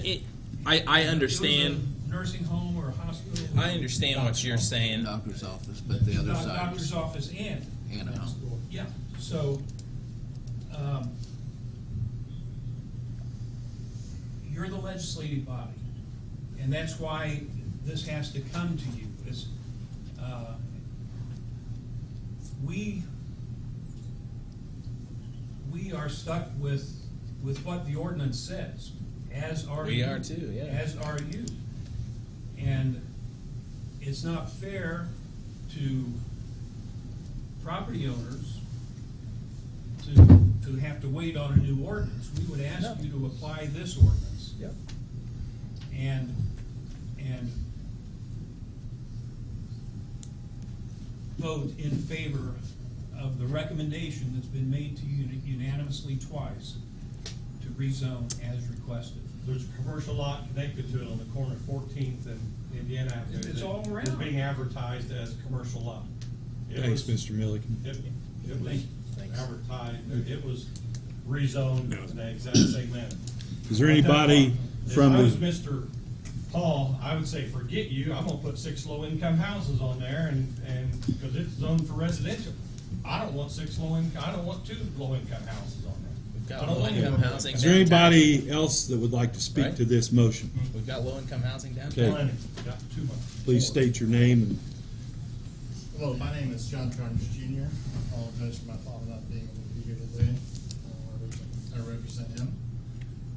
S2: I understand.
S14: It was a nursing home or a hospital.
S2: I understand what you're saying.
S12: Doctor's office, but the other side
S14: Doctor's
S12: was
S14: office and.
S12: a home.
S14: Yeah, so, you're the legislative body, and that's why this has to come to you. We are stuck with what the ordinance says, as are you.
S2: We are too, yeah.
S14: As are you. And it's not fair to property owners to have to wait on a new ordinance. We would ask you to apply this ordinance.
S2: Yep.
S14: And vote in favor of the recommendation that's been made to you unanimously twice to rezone as requested.
S4: There's a commercial lot connected to it on the corner of 14th and Indiana Avenue.
S14: It's all around.
S4: It's being advertised as a commercial lot.
S3: Thanks, Mr. Milliken.
S4: It was advertised, it was rezoned in the exact same manner.
S3: Is there anybody from
S4: If I was
S3: the,
S4: Mr. Paul, I would say, forget you, I'm gonna put 6 low-income houses on there and, because it's zoned for residential. I don't want 2 low-income houses on there.
S2: We've got
S4: I don't want
S2: low-income
S4: any-
S2: housing.
S3: is there
S2: downtown.
S3: anybody else that would like to speak
S2: Right.
S3: to this motion?
S2: We've got low-income housing downtown.
S3: Okay.
S4: Plenty. Got too much.
S3: Please state your name and
S16: Hello, my name is John Carnes Jr. I apologize for my father not being able to be here today. I represent him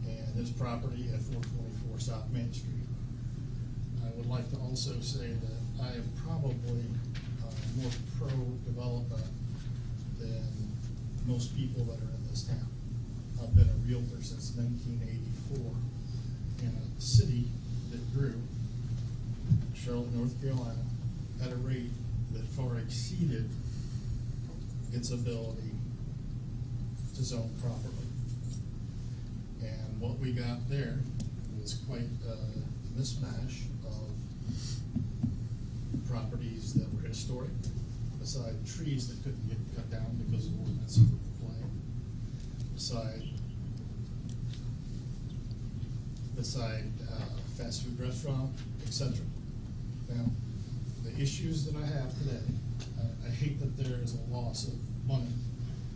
S16: and his property at 424 South Main Street. I would like to also say that I am probably more pro-development than most people that are in this town. I've been a realtor since 1984 in a city that grew, Charlotte, North Carolina, at a rate that far exceeded its ability to zone properly. And what we got there was quite a mismatch of properties that were historic, beside trees that couldn't get cut down because of ordinance of play, beside fast food restaurant, etc. Now, the issues that I have today, I hate that there is a loss of money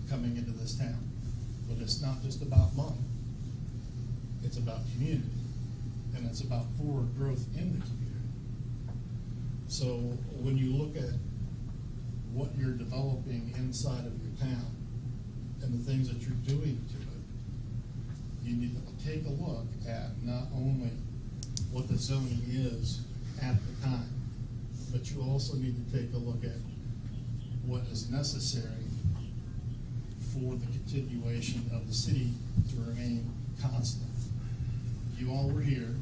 S16: coming into this town, but it's not just about money. It's about community, and it's about forward growth in the community. So when you look at what you're developing inside of your town and the things that you're doing to it, you need to take a look at not only what the zoning is at the time, but you also need to take a look at what is necessary for the continuation of the city to remain constant. You all were here,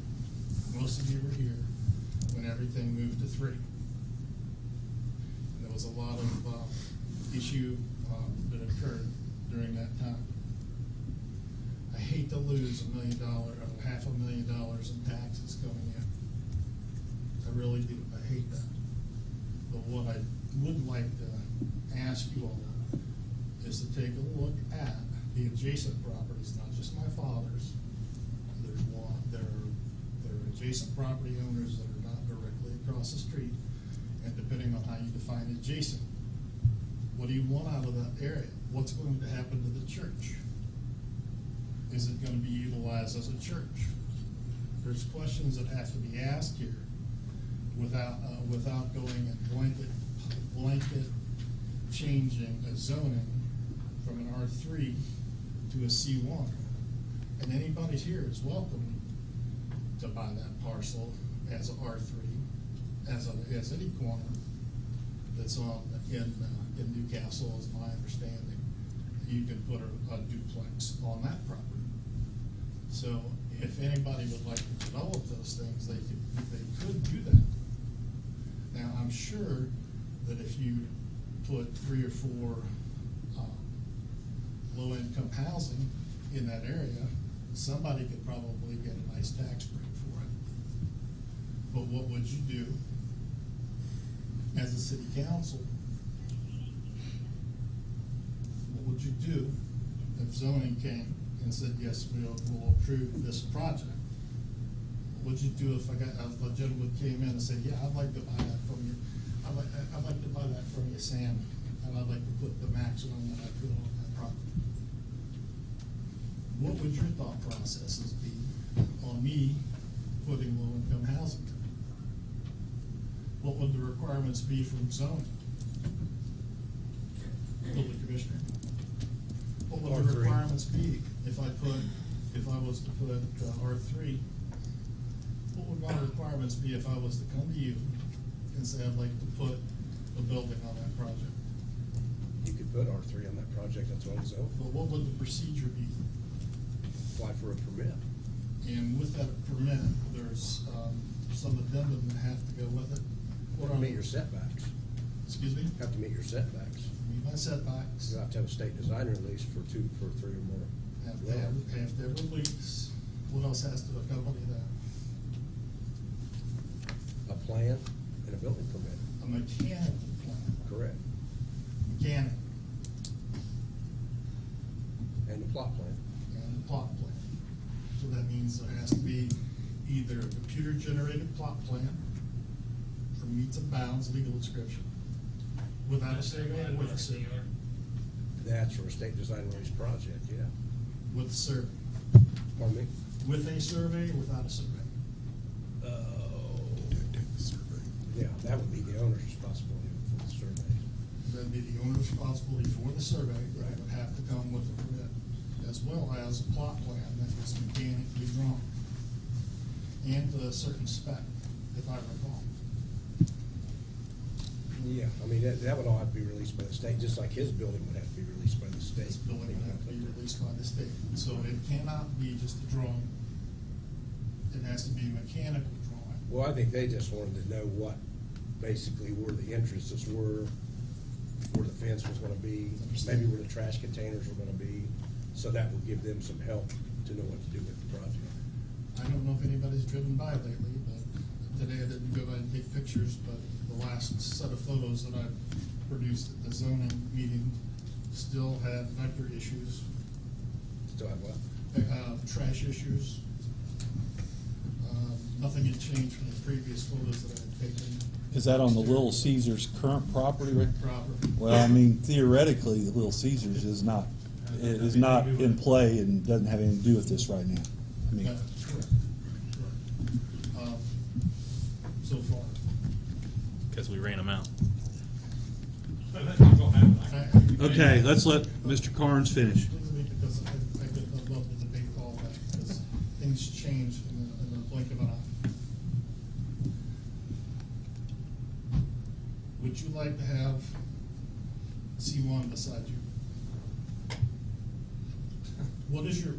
S16: most of you were here, when everything moved to 3. And there was a lot of issue that occurred during that time. I hate to lose $1 million or $500,000 in taxes coming in. I really do. I hate that. But what I would like to ask you all is to take a look at the adjacent properties, not just my father's. There are adjacent property owners that are not directly across the street, and depending on how you define adjacent, what do you want out of that area? What's going to happen to the church? Is it gonna be utilized as a church? There's questions that have to be asked here without going and blanket changing a zoning from an R3 to a C1. And anybody here is welcome to buy that parcel as a R3, as any corner that's in Newcastle, is my understanding. You can put a duplex on that property. So if anybody would like to develop those things, they could do that. Now, I'm sure that if you put 3 or 4 low-income housing in that area, somebody could probably get a nice tax break for it. But what would you do as a city council? What would you do if zoning came and said, yes, we'll approve this project? What would you do if a gentleman came in and said, yeah, I'd like to buy that from you. I'd like to buy that from you, Sam, and I'd like to put the maximum that I put on that property. What would your thought processes be on me putting low-income housing there? What would the requirements be from zoning? Building commissioner. What would the requirements be if I was to put R3? What would my requirements be if I was to come to you and say I'd like to put a building on that project?
S17: You could put R3 on that project, that's what it's over.
S16: But what would the procedure be?
S17: Apply for a permit.
S16: And with that permit, there's some addendum that have to go with it.
S17: What to meet your setbacks.
S16: Excuse me?
S17: Have to meet your setbacks.
S16: Meet my setbacks.
S17: You have to have a state design release for 3 or more.
S16: Have to have a release. What else has to accompany that?
S17: A plan and a building permit.
S16: A mechanical plan.
S17: Correct.
S16: Mechanic.
S17: And a plot plan.
S16: And a plot plan. So that means there has to be either a computer-generated plot plan for meets and bounds legal description, without a survey or with a survey.
S17: That's for a state design release project, yeah.
S16: With a survey.
S17: Pardon me?
S16: With a survey or without a survey?
S17: Yeah, that would be the owner's responsibility for the survey.
S16: That'd be the owner's responsibility for the survey. Right. It would have to come with a permit, as well as a plot plan that is mechanically drawn, and to a certain spec, if I recall.
S17: Yeah, I mean, that would all have to be released by the state, just like his building would have to be released by the state.
S16: This building would have to be released by the state. So it cannot be just a drawing. It has to be a mechanical drawing.
S17: Well, I think they just wanted to know what, basically, where the entrances were, where the fence was gonna be, maybe where the trash containers were gonna be, so that would give them some help to know what to do with the project.
S16: I don't know if anybody's driven by lately, but today I didn't go out and take pictures, but the last set of photos that I produced at the zoning meeting still had vector issues.
S17: Still have what?
S16: Trash issues. Nothing had changed from the previous photos that I had taken.
S18: Is that on the Little Caesars current property?
S16: Property.
S18: Well, I mean, theoretically, the Little Caesars is not in play and doesn't have anything to do with this right now. I mean,
S16: Correct. So far.
S2: Because we ran them out.
S18: okay, let's let Mr. Carnes finish.
S16: Because I'd love to debate all that, because things change in the blink of an eye. Would you like to have C1 beside you? What is your,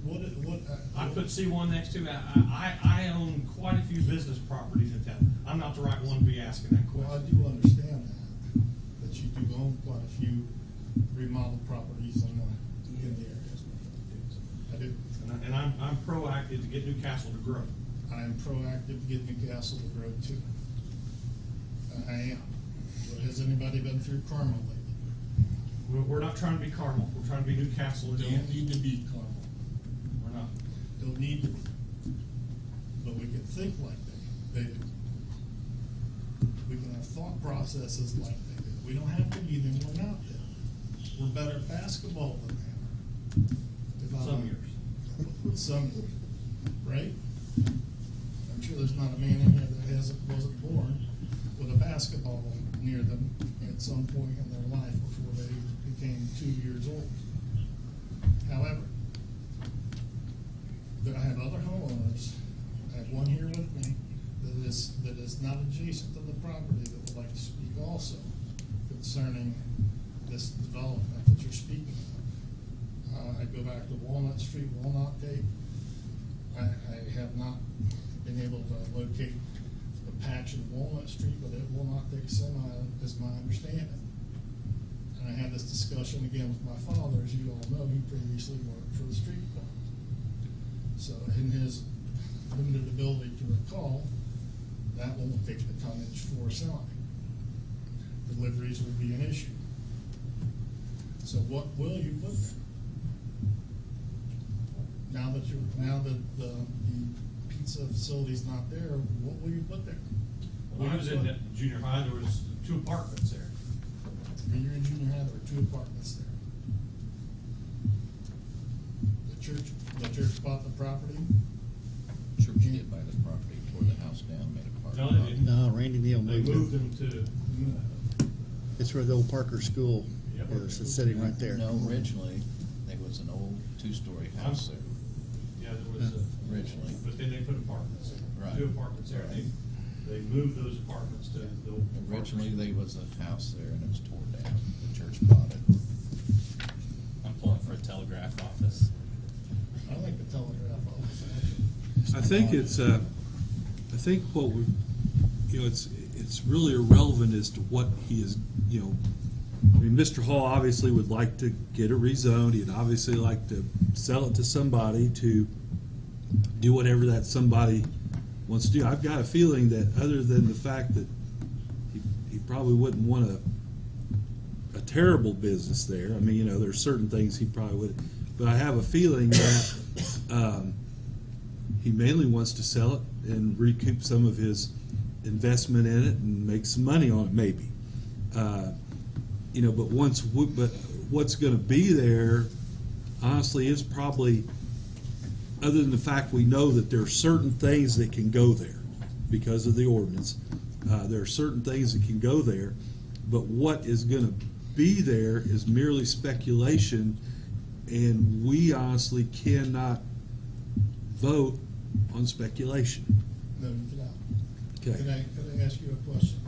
S4: I put C1 next to it. I own quite a few business properties in town. I'm not the right one to be asking that
S16: Well, I
S4: question.
S16: do understand that you do own quite a few remodeled properties in the area. I do.
S4: And I'm proactive to get Newcastle to grow.
S16: I am proactive to get Newcastle to grow too. I am. But has anybody been through Carmel lately?
S4: We're not trying to be Carmel, we're trying to be Newcastle.
S16: Don't need to be Carmel.
S4: We're not.
S16: Don't need to be. But we can think like they do. We can have thought processes like they do. We don't have to be them, we're not them. We're better at basketball than they are. If I'm-
S4: Some years.
S16: Some years, right? I'm sure there's not a man in here that wasn't born with a basketball near them at some point in their life before they became 2 years old. However, I have other homeowners, I have one here with me, that is not adjacent to the property that would like to speak also concerning this development that you're speaking of. I go back to Walnut Street, Walnut Gate. I have not been able to locate the patch in Walnut Street, but it will not take semi, is my understanding. And I had this discussion again with my father, as you all know, he previously worked for the street department. So in his limited ability to recall, that won't take the tonnage for semi. Deliveries will be an issue. So what will you put there? Now that the pizza facility's not there, what will you put there?
S4: When I was in junior high, there was 2 apartments there.
S16: When you're in junior high, there were 2 apartments there. The church bought the property.
S12: Church did buy the property, tore the house down, made a park.
S4: No, they didn't.
S13: No, Randy Neal
S4: They
S13: moved
S4: moved
S13: it.
S4: them to,
S13: It's where the old Parker School
S4: Yep.
S13: is, it's sitting right there.
S12: No, originally, there was an old 2-story house there.
S4: yeah, there was,
S12: Originally.
S4: but then they put apartments there.
S12: Right.
S4: 2 apartments there.
S12: Right.
S4: They moved those apartments to the old.
S12: Originally, there was a house there and it was torn down. The church bought it.
S2: I'm pulling for a telegraph office.
S16: I like the telegraph office, actually.
S18: I think I think what we, it's really irrelevant as to what he is, I mean, Mr. Hall obviously would like to get it rezoned, he'd obviously like to sell it to somebody to do whatever that somebody wants to do. I've got a feeling that other than the fact that he probably wouldn't want a terrible business there, I mean, there's certain things he probably would, but I have a feeling that he mainly wants to sell it and recoup some of his investment in it and make some money on it, maybe. But but what's going to be there, honestly, is probably, other than the fact we know that there are certain things that can go there because of the ordinance. There are certain things that can go there, but what is going to be there is merely speculation, and we honestly cannot vote on speculation.
S16: No, you cannot.
S18: Okay.
S16: Could I ask you a question?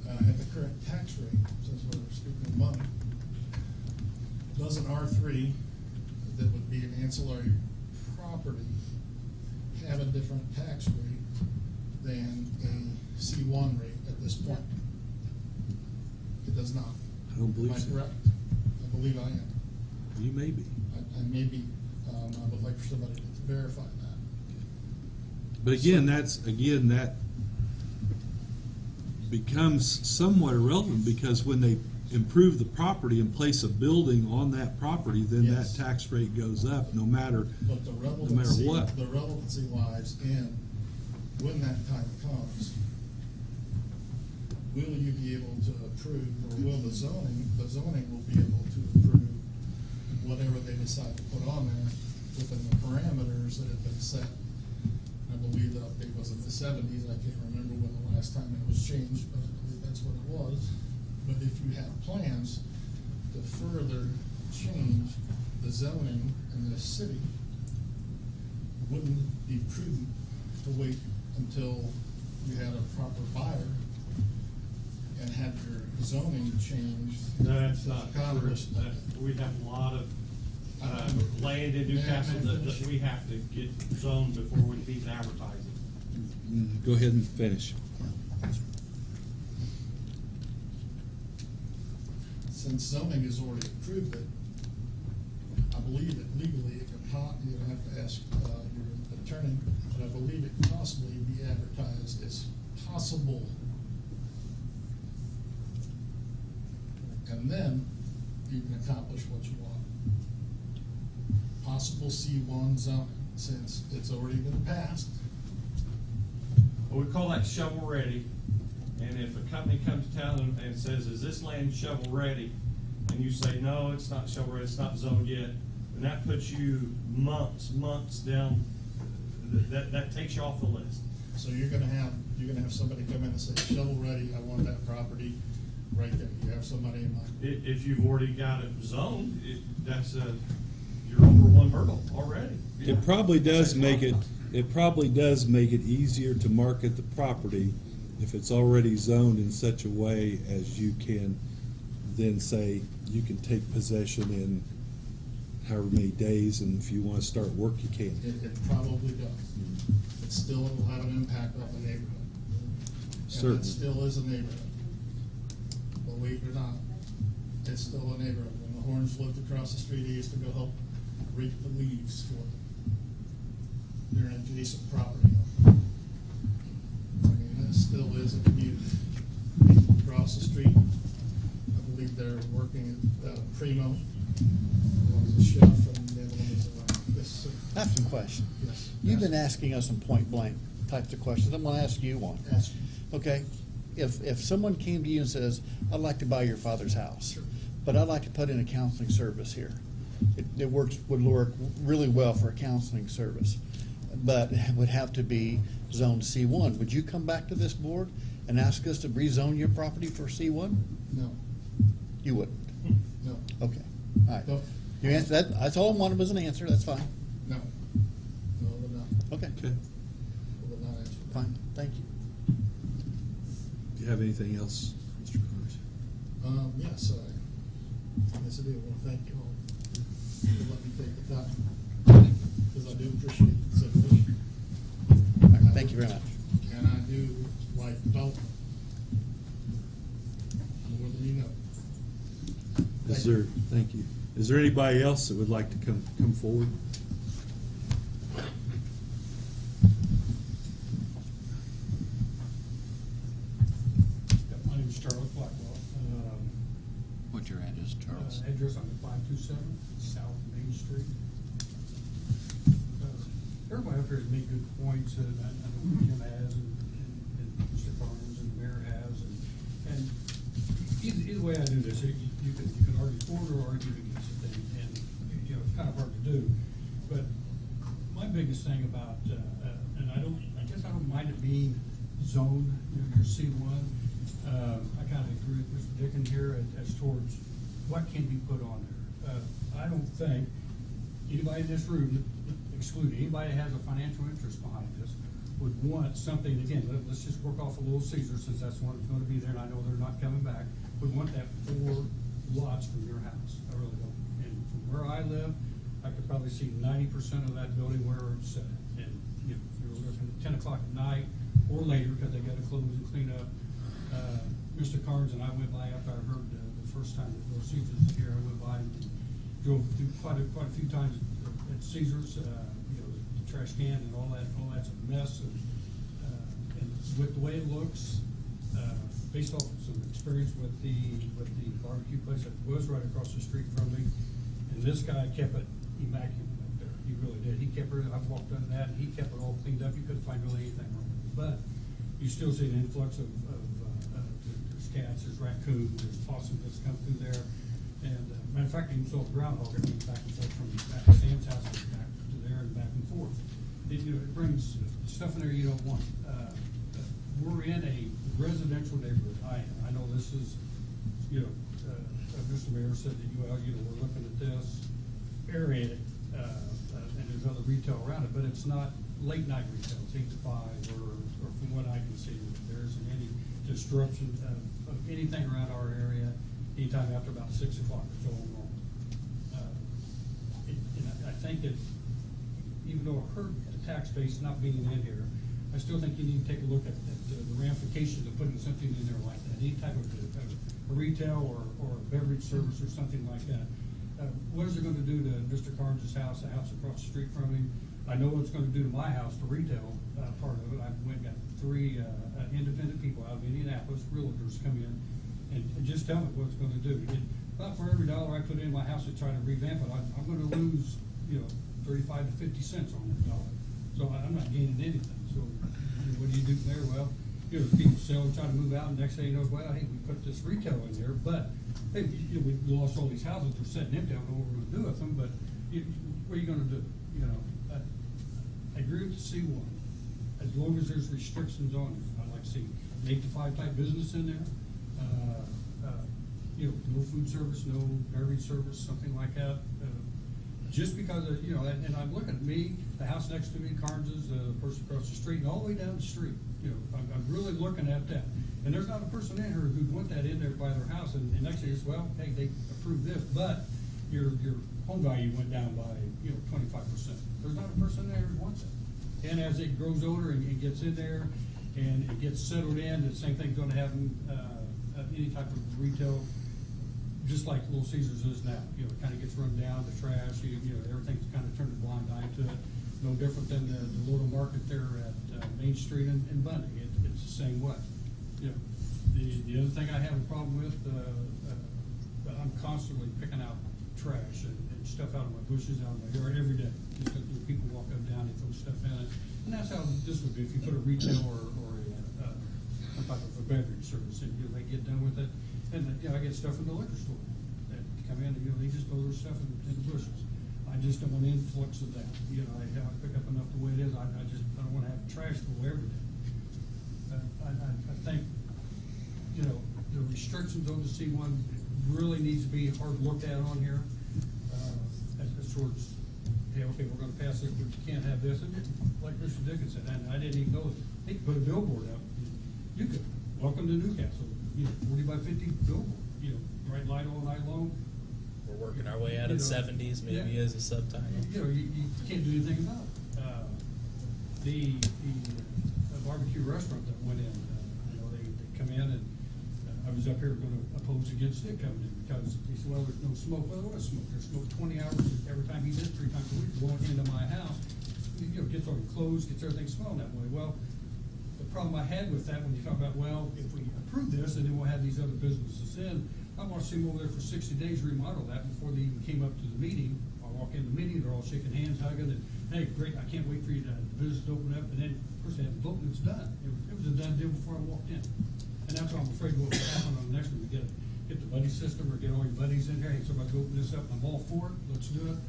S16: At the current tax rate, since we're speaking of money, does an R3 that would be an ancillary property have a different tax rate than a C1 rate at this point? It does not.
S18: I don't believe so.
S16: Am I correct? I believe I am.
S18: You may be.
S16: I may be. I would like for somebody to verify that.
S18: But again, that becomes somewhat irrelevant, because when they improve the property and place a building on that property, then
S16: Yes.
S18: that tax rate goes up no matter
S16: But the relevancy,
S18: what.
S16: the relevancy lies in when that time comes, will you be able to approve, or will the zoning will be able to approve whatever they decide to put on there within the parameters that have been set. I believe the update was in the 70s. I can't remember when the last time it was changed, but I believe that's what it was. But if you have plans to further change the zoning in this city, wouldn't it be prudent to wait until you had a proper buyer and had your zoning changed?
S4: No, that's not true.
S16: Accomplished.
S4: We have a lot of land in Newcastle that we have to get zoned before we can even advertise it.
S18: Go ahead and finish.
S16: Since zoning has already approved it, I believe that legally it can, you have to ask your attorney, but I believe it can possibly be advertised as possible. And then you can accomplish what you want. Possible C1 zoning, since it's already been passed.
S4: Well, we call that shovel ready, and if a company comes to town and says, is this land shovel ready? And you say, no, it's not shovel ready, it's not zoned yet, then that puts you months down, that takes you off the list.
S16: So you're gonna have somebody come in and say, shovel ready, I want that property right there. You have somebody in mind.
S4: If you've already got it zoned, you're over one hurdle already.
S18: It probably does make it easier to market the property if it's already zoned in such a way as you can then say you can take possession in however many days, and if you want to start work, you can.
S16: It probably does. It still will have an impact on the neighborhood.
S18: Certainly.
S16: And it still is a neighborhood. Believe it or not, it's still a neighborhood. When the Horns lived across the street, he used to go help rake the leaves for them. They're an adjacent property. I mean, it still is a community. People across the street, I believe they're working at Primo. One is a chef and the other one is this.
S13: I have some questions.
S16: Yes.
S13: You've been asking us some point blank types of questions. I'm gonna ask you one.
S16: Ask.
S13: Okay, if someone came to you and says, I'd like to buy your father's house, but I'd like to put in a counseling service here. It would work really well for a counseling service, but it would have to be zoned C1. Would you come back to this board and ask us to rezone your property for C1?
S16: No.
S13: You wouldn't?
S16: No.
S13: Okay, all right.
S16: No.
S13: You answered that, that's all I wanted was an answer, that's fine.
S16: No. No, it would not.
S13: Okay,
S18: Okay.
S16: It would not answer.
S13: fine, thank you.
S18: Do you have anything else, Mr. Connors?
S16: Yes, yes, I do. I want to thank you all for letting me take the time, because I do appreciate the consideration.
S13: All right, thank you very much.
S16: And I do like development more than you know.
S18: Thank you. Is there anybody else that would like to come forward?
S14: My name is Charles Blackwell.
S12: What's your address, Charles?
S14: Address on 527 South Main Street. Everybody up here has made good points, and I know Jim has, and Mr. Barnes and the mayor has, and either way I do this, you can argue for it or argue against it, and you know, it's kind of hard to do. But my biggest thing about, and I guess I don't mind it being zoned, you know, your C1. I kind of agree with Mr. Dickens here as towards what can be put on there. I don't think anybody in this room, exclude anybody that has a financial interest behind this, would want something, again, let's just work off a Little Caesar, since that's one that's gonna be there, and I know they're not coming back, would want that 4 lots from your house. I really don't. And from where I live, I could probably see 90% of that building where it's set. And if you're looking at 10 o'clock at night or later, because they gotta close and clean up, Mr. Carnes and I went by after I heard the first time that Little Caesars was here, I went by and drove through quite a few times at Caesars, you know, the trash can and all that's a mess. And with the way it looks, based off of some experience with the barbecue place that was right across the street from me, and this guy kept it immaculate up there. He really did. He kept it. I've walked under that, and he kept it all cleaned up. You couldn't find really anything wrong with it. But you still see an influx of there's cats, there's raccoons, there's possums that's come through there. And matter of fact, you saw a groundhog that went back and forth from back to Sam's house back to there and back and forth. It brings stuff in there you don't want. We're in a residential neighborhood. I know this is, you know, Mr. Mayor said that we're looking at this area, and there's other retail around it, but it's not late night retail. It's 8 to 5, or from what I can see, there isn't any disruption of anything around our area anytime after about 6 o'clock. It's all wrong. And I think that even though I heard the tax base not being in here, I still think you need to take a look at the ramifications of putting something in there like that. Any type of a retail or a beverage service or something like that. What is it going to do to Mr. Carnes' house, the house across the street from him? I know what it's going to do to my house, the retail part of it. I went and got 3 independent people out of Indianapolis, realtors, come in and just tell me what it's going to do.
S19: well, for every dollar I put in my house to try to revamp it, I'm gonna lose, 35 to 50 cents on that dollar. So I'm not gaining anything. So what do you do there? Well, people sell and try to move out, and next thing you know, well, hey, we put this retail in there, but, hey, we lost all these houses, they're sitting empty, I don't know what we're gonna do with them, but what are you gonna do? I agree with the C1, as long as there's restrictions on it. I'd like to see 8 to 5 type business in there. No food service, no beverage service, something like that. Just because of, and I'm looking at me, the house next to me, Carnes's, the person across the street, and all the way down the street. I'm really looking at that. And there's not a person in here who'd want that in there by their house, and next thing is, well, hey, they approved this, but your home value went down by, 25%. There's not a person there who wants it. And as it grows older and gets in there, and it gets settled in, the same thing's gonna happen, any type of retail, just like Little Caesars is now. It kind of gets run down, the trash, everything's kind of turned a blind eye to it. No different than the little market there at Main Street in Bundy. It's the same way. The other thing I have a problem with, I'm constantly picking out trash and stuff out of my bushes, out of my yard every day. Just people walk up and down, they throw stuff in it. And that's how this would be if you put a retail or some type of a beverage service in. They get done with it. And I get stuff from the liquor store that come in, and they just throw their stuff in the bushes. I just don't want an influx of that. I pick up enough the way it is. I don't want to have trash full every day. I think, the restrictions on the C1 really needs to be hard looked at on here. As towards, hey, okay, we're gonna pass this, but you can't have this. And like Mr. Dickens said, and I didn't even know, they could put a billboard up. You could, welcome to Newcastle, 40 by 50 billboard, bright light all night long.
S2: We're working our way out of the 70s, maybe as a subtitle.
S19: You can't do anything about it. The barbecue restaurant that went in, they come in, and I was up here gonna oppose against it coming in, because he said, well, there's no smoke. Well, there was smoke. There's smoke 20 hours every time he did, 3 times a week, going into my house. Gets all your clothes, gets everything smelling that way. Well, the problem I had with that, when you talk about, well, if we approve this, and then we'll have these other businesses in, I want to see them over there for 60 days remodel that before they even came up to the meeting. I walk in the meeting, they're all shaking hands, hugging, and, hey, great, I can't wait for you to, the business to open up, and then, of course, they have the vote, and it's done. It was a done deal before I walked in. And that's what I'm afraid will happen on the next one. We get the buddy system, or get all your buddies in here, hey, somebody open this up, I'm all for it, let's do it,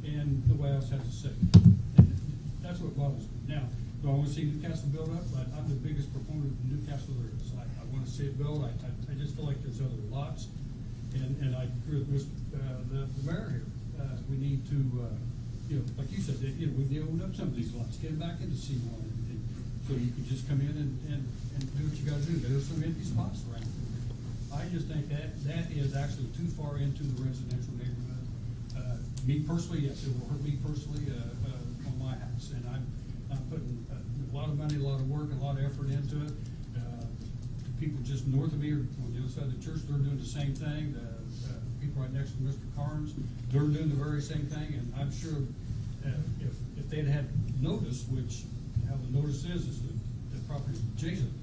S19: and nobody else has to say. And that's what bothers me. Now, do I want to see Newcastle built up? I'm the biggest proponent of Newcastle there is. I want to see it built. I just feel like there's other lots. And I agree with the mayor here. We need to, like you said, we opened up some of these lots, get them back into C1. And so you can just come in and do what you got to do. There's some empty spots around. I just think that is actually too far into the residential neighborhood. Me personally, yes, it will hurt me personally on my house. And I'm putting a lot of money, a lot of work, and a lot of effort into it. People just north of me, or on the other side of the church, they're doing the same thing. People right next to Mr. Carnes, they're doing the very same thing. And I'm sure if they'd had notice, which how the notice is the property adjacent,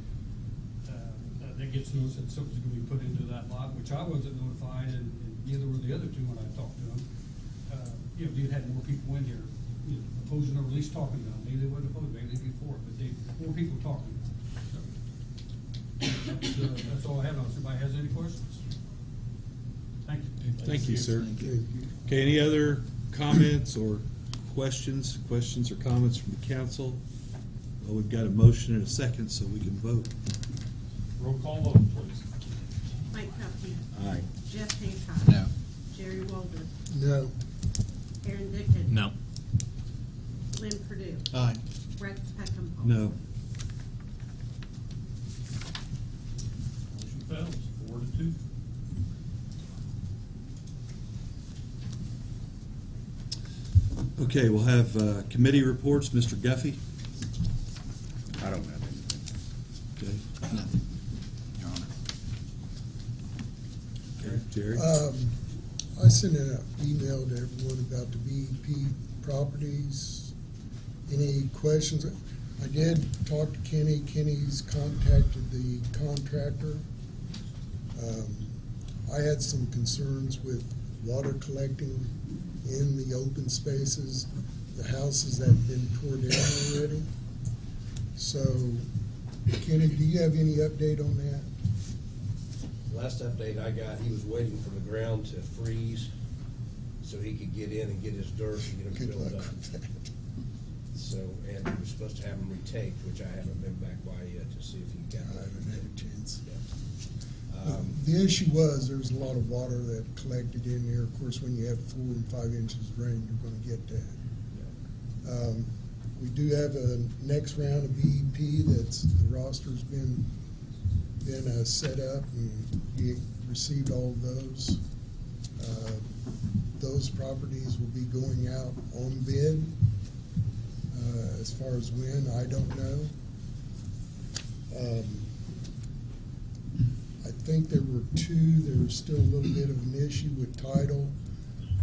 S19: that gets notice that something's going to be put into that lot, which I wasn't notified, and neither were the other two when I talked to them. If you'd had more people in here, opposing or at least talking about it. Maybe they wouldn't oppose, maybe they'd be for it, but more people talking about it. So, that's all I have. If anybody has any questions? Thank you.
S18: Thank you, sir. Okay, any other comments or questions or comments from the council? Well, we've got a motion and a second, so we can vote.
S8: Roll call vote, please.
S5: Mike Duffy.
S18: Aye.
S5: Jeff Hancock.
S12: No.
S5: Jerry Walden.
S6: No.
S5: Aaron Dickens.
S2: No.
S5: Lynn Purdue.
S13: Aye.
S5: Rex Peckham.
S18: No.
S8: Motion fails, 4-2.
S18: Okay, we'll have committee reports. Mr. Guffey?
S1: I don't have anything.
S18: Okay.
S12: Nothing, Your Honor.
S18: Okay, Jerry?
S6: I sent an email to everyone about the BEP properties. Any questions? I did talk to Kenny. Kenny's contacted the contractor. I had some concerns with water collecting in the open spaces, the houses that have been torn down already. So, Kenny, do you have any update on that?
S17: Last update I got, he was waiting for the ground to freeze so he could get in and get his dirt and get
S6: Good
S17: them filled
S6: luck
S17: up.
S6: with that.
S17: So, and he was supposed to have them retaked, which I haven't been back by yet to see if he got
S6: I
S17: that.
S6: haven't had a chance.
S17: Yeah.
S6: The issue was, there's a lot of water that collected in there. Of course, when you have 4 and 5 inches of rain, you're gonna get that. We do have a next round of BEP that's, the roster's been set up, and we received all of those. Those properties will be going out on bid. As far as when, I don't know. I think there were 2, there was still a little bit of an issue with title,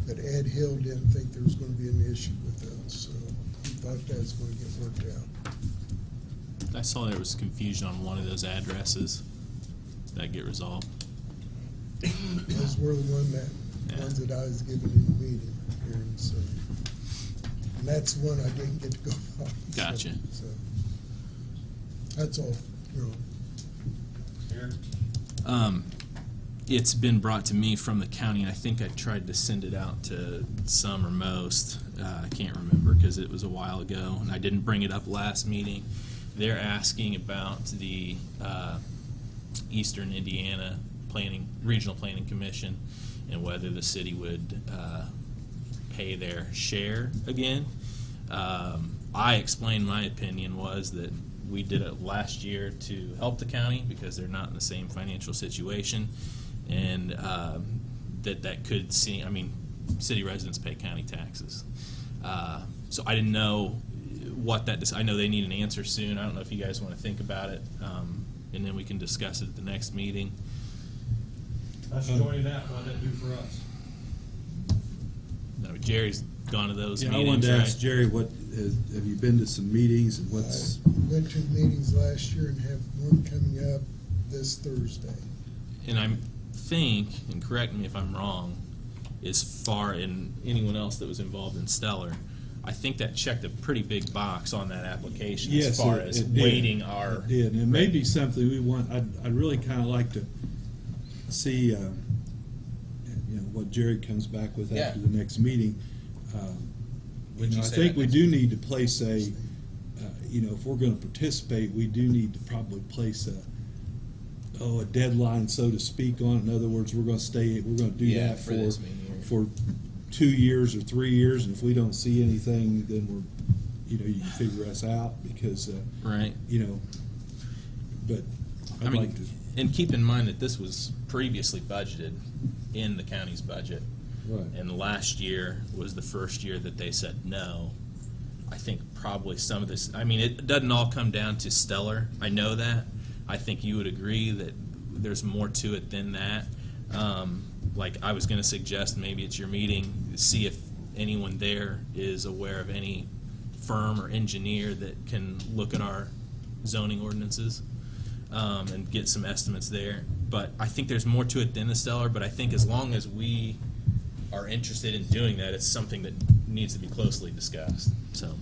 S6: but Ed Hill didn't think there was gonna be an issue with those, so he thought that was gonna get worked out.
S2: I saw there was confusion on one of those addresses. Did that get resolved?
S6: Those were the ones that I was given in the meeting here, so. And that's one I didn't get to go by.
S2: Gotcha.
S6: So, that's all,
S2: It's been brought to me from the county, and I think I tried to send it out to some or most. I can't remember because it was a while ago, and I didn't bring it up last meeting. They're asking about the Eastern Indiana Regional Planning Commission and whether the city would pay their share again. I explained my opinion was that we did it last year to help the county because they're not in the same financial situation, and that could see, I mean, city residents pay county taxes. So I didn't know what that, I know they need an answer soon. I don't know if you guys want to think about it, and then we can discuss it at the next meeting.
S4: Let's join that, what that do for us?
S2: No, Jerry's gone to those
S18: Yeah,
S2: meetings,
S18: I wanted to
S2: right?
S18: ask Jerry, have you been to some meetings and what's?
S6: I went to meetings last year and have one coming up this Thursday.
S2: And I think, and correct me if I'm wrong, as far in anyone else that was involved in Stellar, I think that checked a pretty big box on that application as far as
S18: it did.
S2: waiting our.
S18: It did, and it may be something we want. I'd really kind of like to see, what Jerry comes back with after the next meeting. I think we do need to place a, if we're going to participate, we do need to probably place a deadline, so to speak, on it. In other words, we're going to do that
S2: for this meeting.
S18: for 2 years or 3 years, and if we don't see anything, then you can figure us out because,
S2: Right.
S18: But
S2: I
S18: I'd
S2: mean,
S18: like to.
S2: and keep in mind that this was previously budgeted in the county's budget.
S18: Right.
S2: And last year was the first year that they said no. I think probably some of this, I mean, it doesn't all come down to Stellar. I know that. I think you would agree that there's more to it than that. Like I was going to suggest maybe at your meeting, see if anyone there is aware of any firm or engineer that can look at our zoning ordinances and get some estimates there. But I think there's more to it than the Stellar, but I think as long as we are interested in doing that, it's something that needs to be closely discussed. So,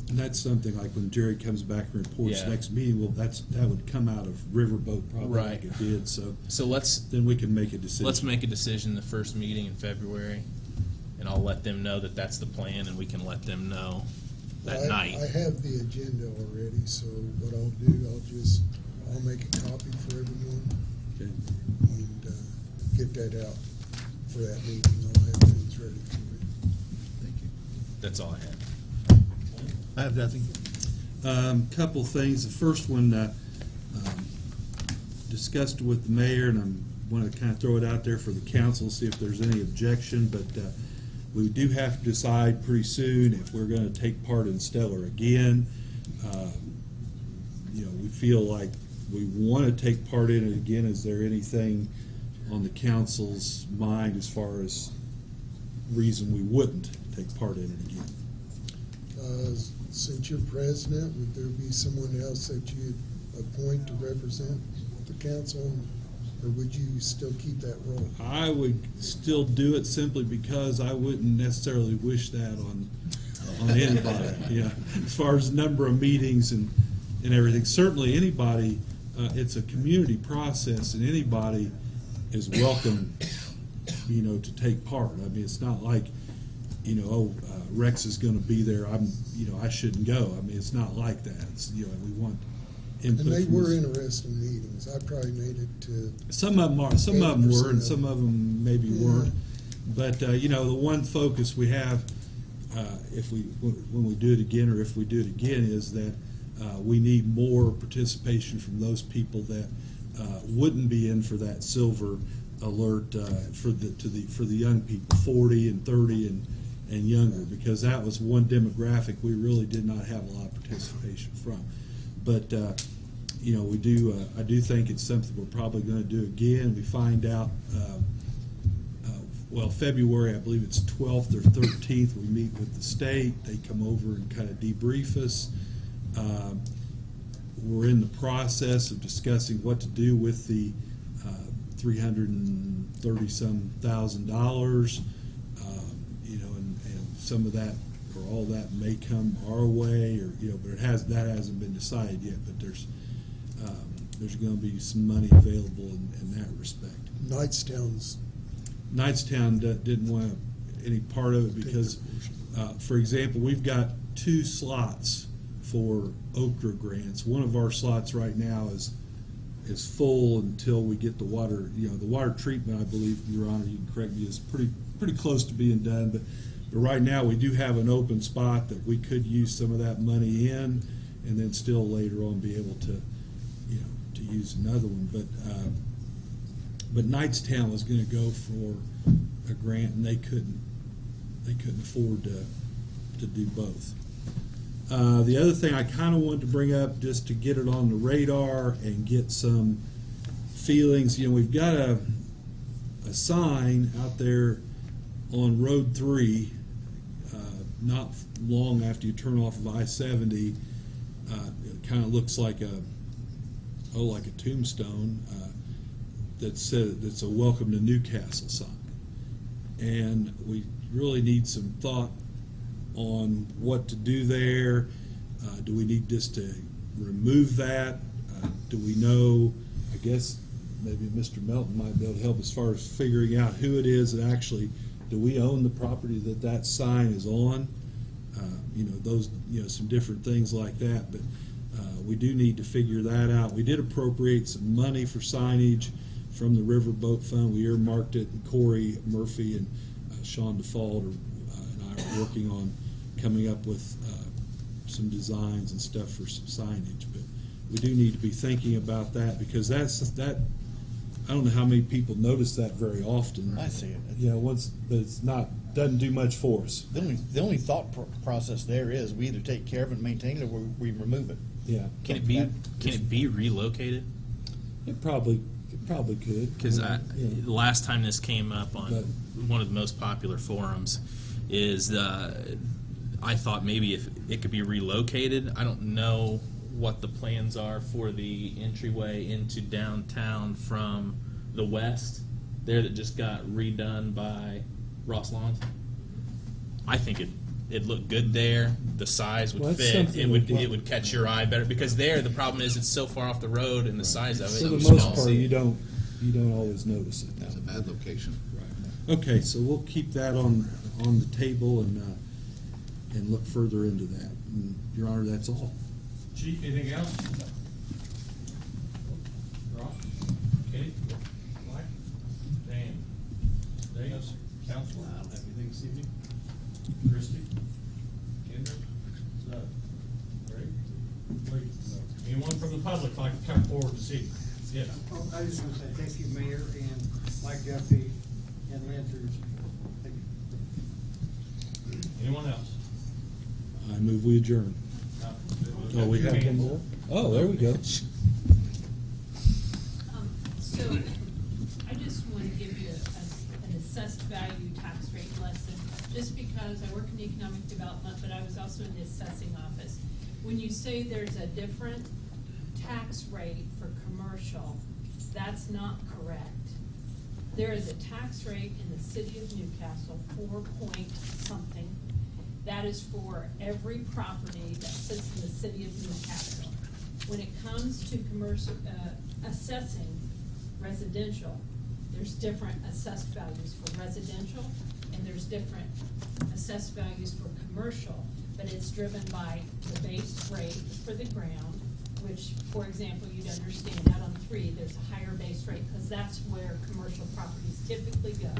S18: And that's something like when Jerry comes back and reports
S2: Yeah.
S18: next meeting, well, that would come out of Riverboat probably
S2: Right.
S18: like it did, so
S2: then
S18: we can make a decision.
S2: Let's make a decision the first meeting in February, and I'll let them know that that's the plan, and we can let them know that
S6: Well,
S2: night.
S6: I have the agenda already, so what I'll do, I'll make a copy for everyone.
S18: Okay.
S6: And get that out for that meeting. I'll have things ready for it.
S13: Thank you.
S2: That's all I had.
S13: I have nothing.
S18: Couple things. The first one, discussed with the mayor, and I want to kind of throw it out there for the council, see if there's any objection, but we do have to decide pretty soon if we're going to take part in Stellar again. We feel like we want to take part in it again. Is there anything on the council's mind as far as reason we wouldn't take part in it again?
S6: Since you're president, would there be someone else that you'd appoint to represent the council, or would you still keep that role?
S18: I would still do it simply because I wouldn't necessarily wish that on anybody. Yeah, as far as number of meetings and everything. Certainly, anybody. It's a community process, and anybody is welcome, to take part. I mean, it's not like, Rex is going to be there. I shouldn't go. I mean, it's not like that. It's, we want input.
S6: And they
S18: from
S6: were
S18: us.
S6: interesting meetings. I probably made it to.
S18: Some of them are. Some of them were, and some of them maybe
S6: Yeah.
S18: weren't. But the one focus we have, when we do it again, or if we do it again, is that we need more participation from those people that wouldn't be in for that silver alert for the young people, 40 and 30 and younger, because that was one demographic we really did not have a lot of participation from. But we do. I do think it's something we're probably going to do again. We find out. February, I believe it's 12th or 13th, we meet with the state. They come over and kind of debrief us. We're in the process of discussing what to do with the $330-some thousand, and some of that or all that may come our way, but that hasn't been decided yet. But there's going to be some money available in that respect. Knightstown didn't want any part of it because, for example, we've got 2 slots for Okra grants. One of our slots right now is full until we get the water. The water treatment, I believe, Your Honor, you can correct me, is pretty close to being done. But right now we do have an open spot that we could use some of that money in, and then still later on be able to use another one. But Knightstown was going to go for a grant, and they couldn't afford to do both. The other thing I kind of wanted to bring up, just to get it on the radar and get some feelings, we've got a sign out there on Road 3, not long after you turn off of I-70. It kind of looks like a tombstone. That's a welcome to Newcastle sign, and we really need some thought on what to do there. Do we need just to remove that? Do we know? I guess maybe Mr. Melton might be able to help as far as figuring out who it is that actually. Do we own the property that sign is on? Those some different things like that, but we do need to figure that out. We did appropriate some money for signage from the Riverboat Fund. We earmarked it, and Corey Murphy and Sean DeFault and I are working on coming up with some designs and stuff for some signage. But we do need to be thinking about that, because that. I don't know how many people notice that very often.
S13: I see it.
S18: But it's doesn't do much for us.
S13: The only thought process there is we either take care of it and maintain it, or we remove it.
S18: Yeah.
S2: Can it be relocated?
S18: It probably could.
S2: Because the last time this came up on one of the most popular forums is I thought maybe if it could be relocated. I don't know what the plans are for the entryway into downtown from the west there that just got redone by Ross Lawns. I think it looked good there. The size would fit. It would catch your eye better, because there the problem is it's so far off the road, and the size of it.
S18: For the most part, you don't always notice it.
S12: That's a bad location.
S18: Right. Okay, so we'll keep that on the table and look further into that. And, Your Honor, that's all.
S8: Chief, anything else? Ross? Kenny? Mike? Dan? Dave? Counselor?
S15: I don't have anything this evening.
S8: Christie? Kendra? Greg? Lee? Anyone from the public like to come forward to see? Yes.
S20: I just want to say thank you, Mayor, and Mike Duffy, and Lynn for
S8: Anyone else?
S18: I move we adjourn. Oh, we have one more? Oh, there we go.
S21: So, I just want to give you an assessed value tax rate lesson, just because I work in economic development, but I was also in the assessing office. When you say there's a different tax rate for commercial That's not correct. There is a tax rate in the city of Newcastle, 4 something. That is for every property that sits in the city of Newcastle. When it comes to commercial, assessing residential, there's different assessed values for residential, and there's different assessed values for commercial, but it's driven by the base rate for the ground, which, for example, you'd understand out on 3, there's a higher base rate, because that's where commercial properties typically go.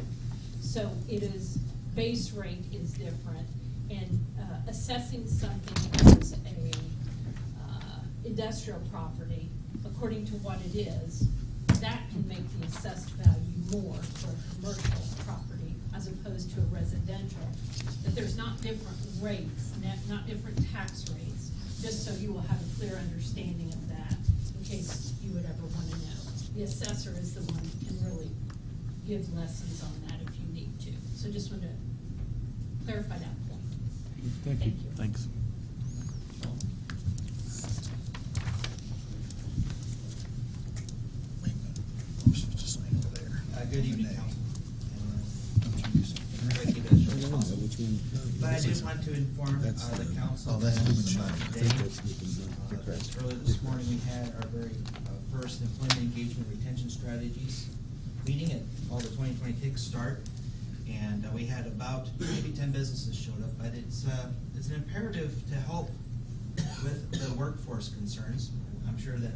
S21: So it is, base rate is different, and assessing something as a industrial property, according to what it is, that can make the assessed value more for a commercial property as opposed to a residential. But there's not different rates, not different tax rates, just so you will have a clear understanding of that in case you would ever want to know. The assessor is the one who can really give lessons on that if you need to. So just wanted to clarify that point.
S18: Thank you. Thanks.
S7: Good evening, Council. But I did want to inform the council that today, earlier this morning, we had our very first employment engagement retention strategies meeting at all the 2020 kickstart, and we had about maybe 10 businesses showed up. But it's an imperative to help with the workforce concerns. I'm sure that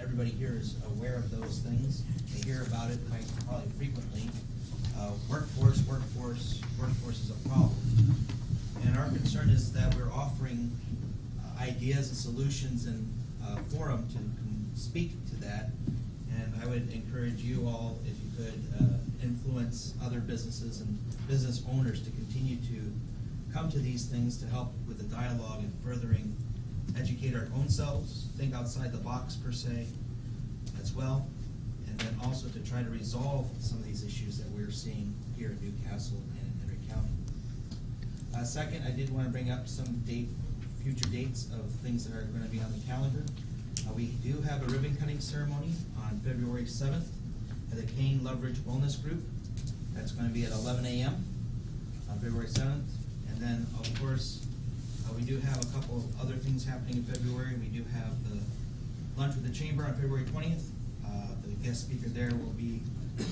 S7: everybody here is aware of those things. They hear about it quite probably frequently. Workforce is a problem. And our concern is that we're offering ideas and solutions and forum to speak to that. And I would encourage you all, if you could, influence other businesses and business owners to continue to come to these things to help with the dialogue and furthering, educate our own selves, think outside the box per se as well, and then also to try to resolve some of these issues that we're seeing here in Newcastle and in Henry County. Second, I did want to bring up some future dates of things that are going to be on the calendar. We do have a ribbon cutting ceremony on February 7th at the Kane Loveridge Wellness Group. That's going to be at 11 a.m. on February 7th. And then, of course, we do have a couple of other things happening in February. We do have the lunch with the Chamber on February 20th. The guest speaker there will be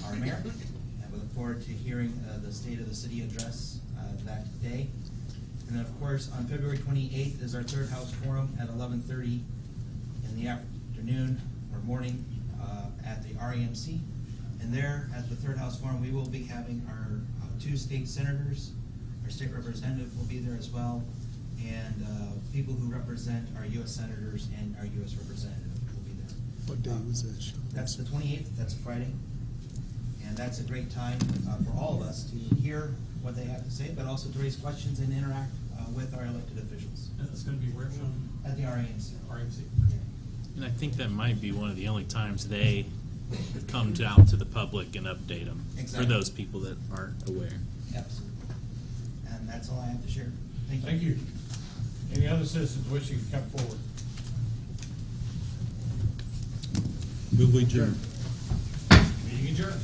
S7: our mayor. And we look forward to hearing the State of the City address that day. And then, of course, on February 28th is our Third House Forum at 11:30 in the afternoon or morning at the REMC. And there at the Third House Forum, we will be having our 2 state senators. Our state representative will be there as well. And people who represent our U.S. senators and our U.S. representative will be there.
S6: What day was that, Sean?
S7: That's the 28th. That's a Friday. And that's a great time for all of us to hear what they have to say, but also to raise questions and interact with our elected officials.
S8: That's going to be where, Sean?
S7: At the REMC.
S8: RMC.
S2: And I think that might be one of the only times they come out to the public and update them
S7: Exactly.
S2: for those people that aren't aware.
S7: Absolutely. And that's all I have to share. Thank you.
S4: Thank you. Any other citizens wishing to come forward?
S18: Move we adjourn.
S4: Meeting adjourned.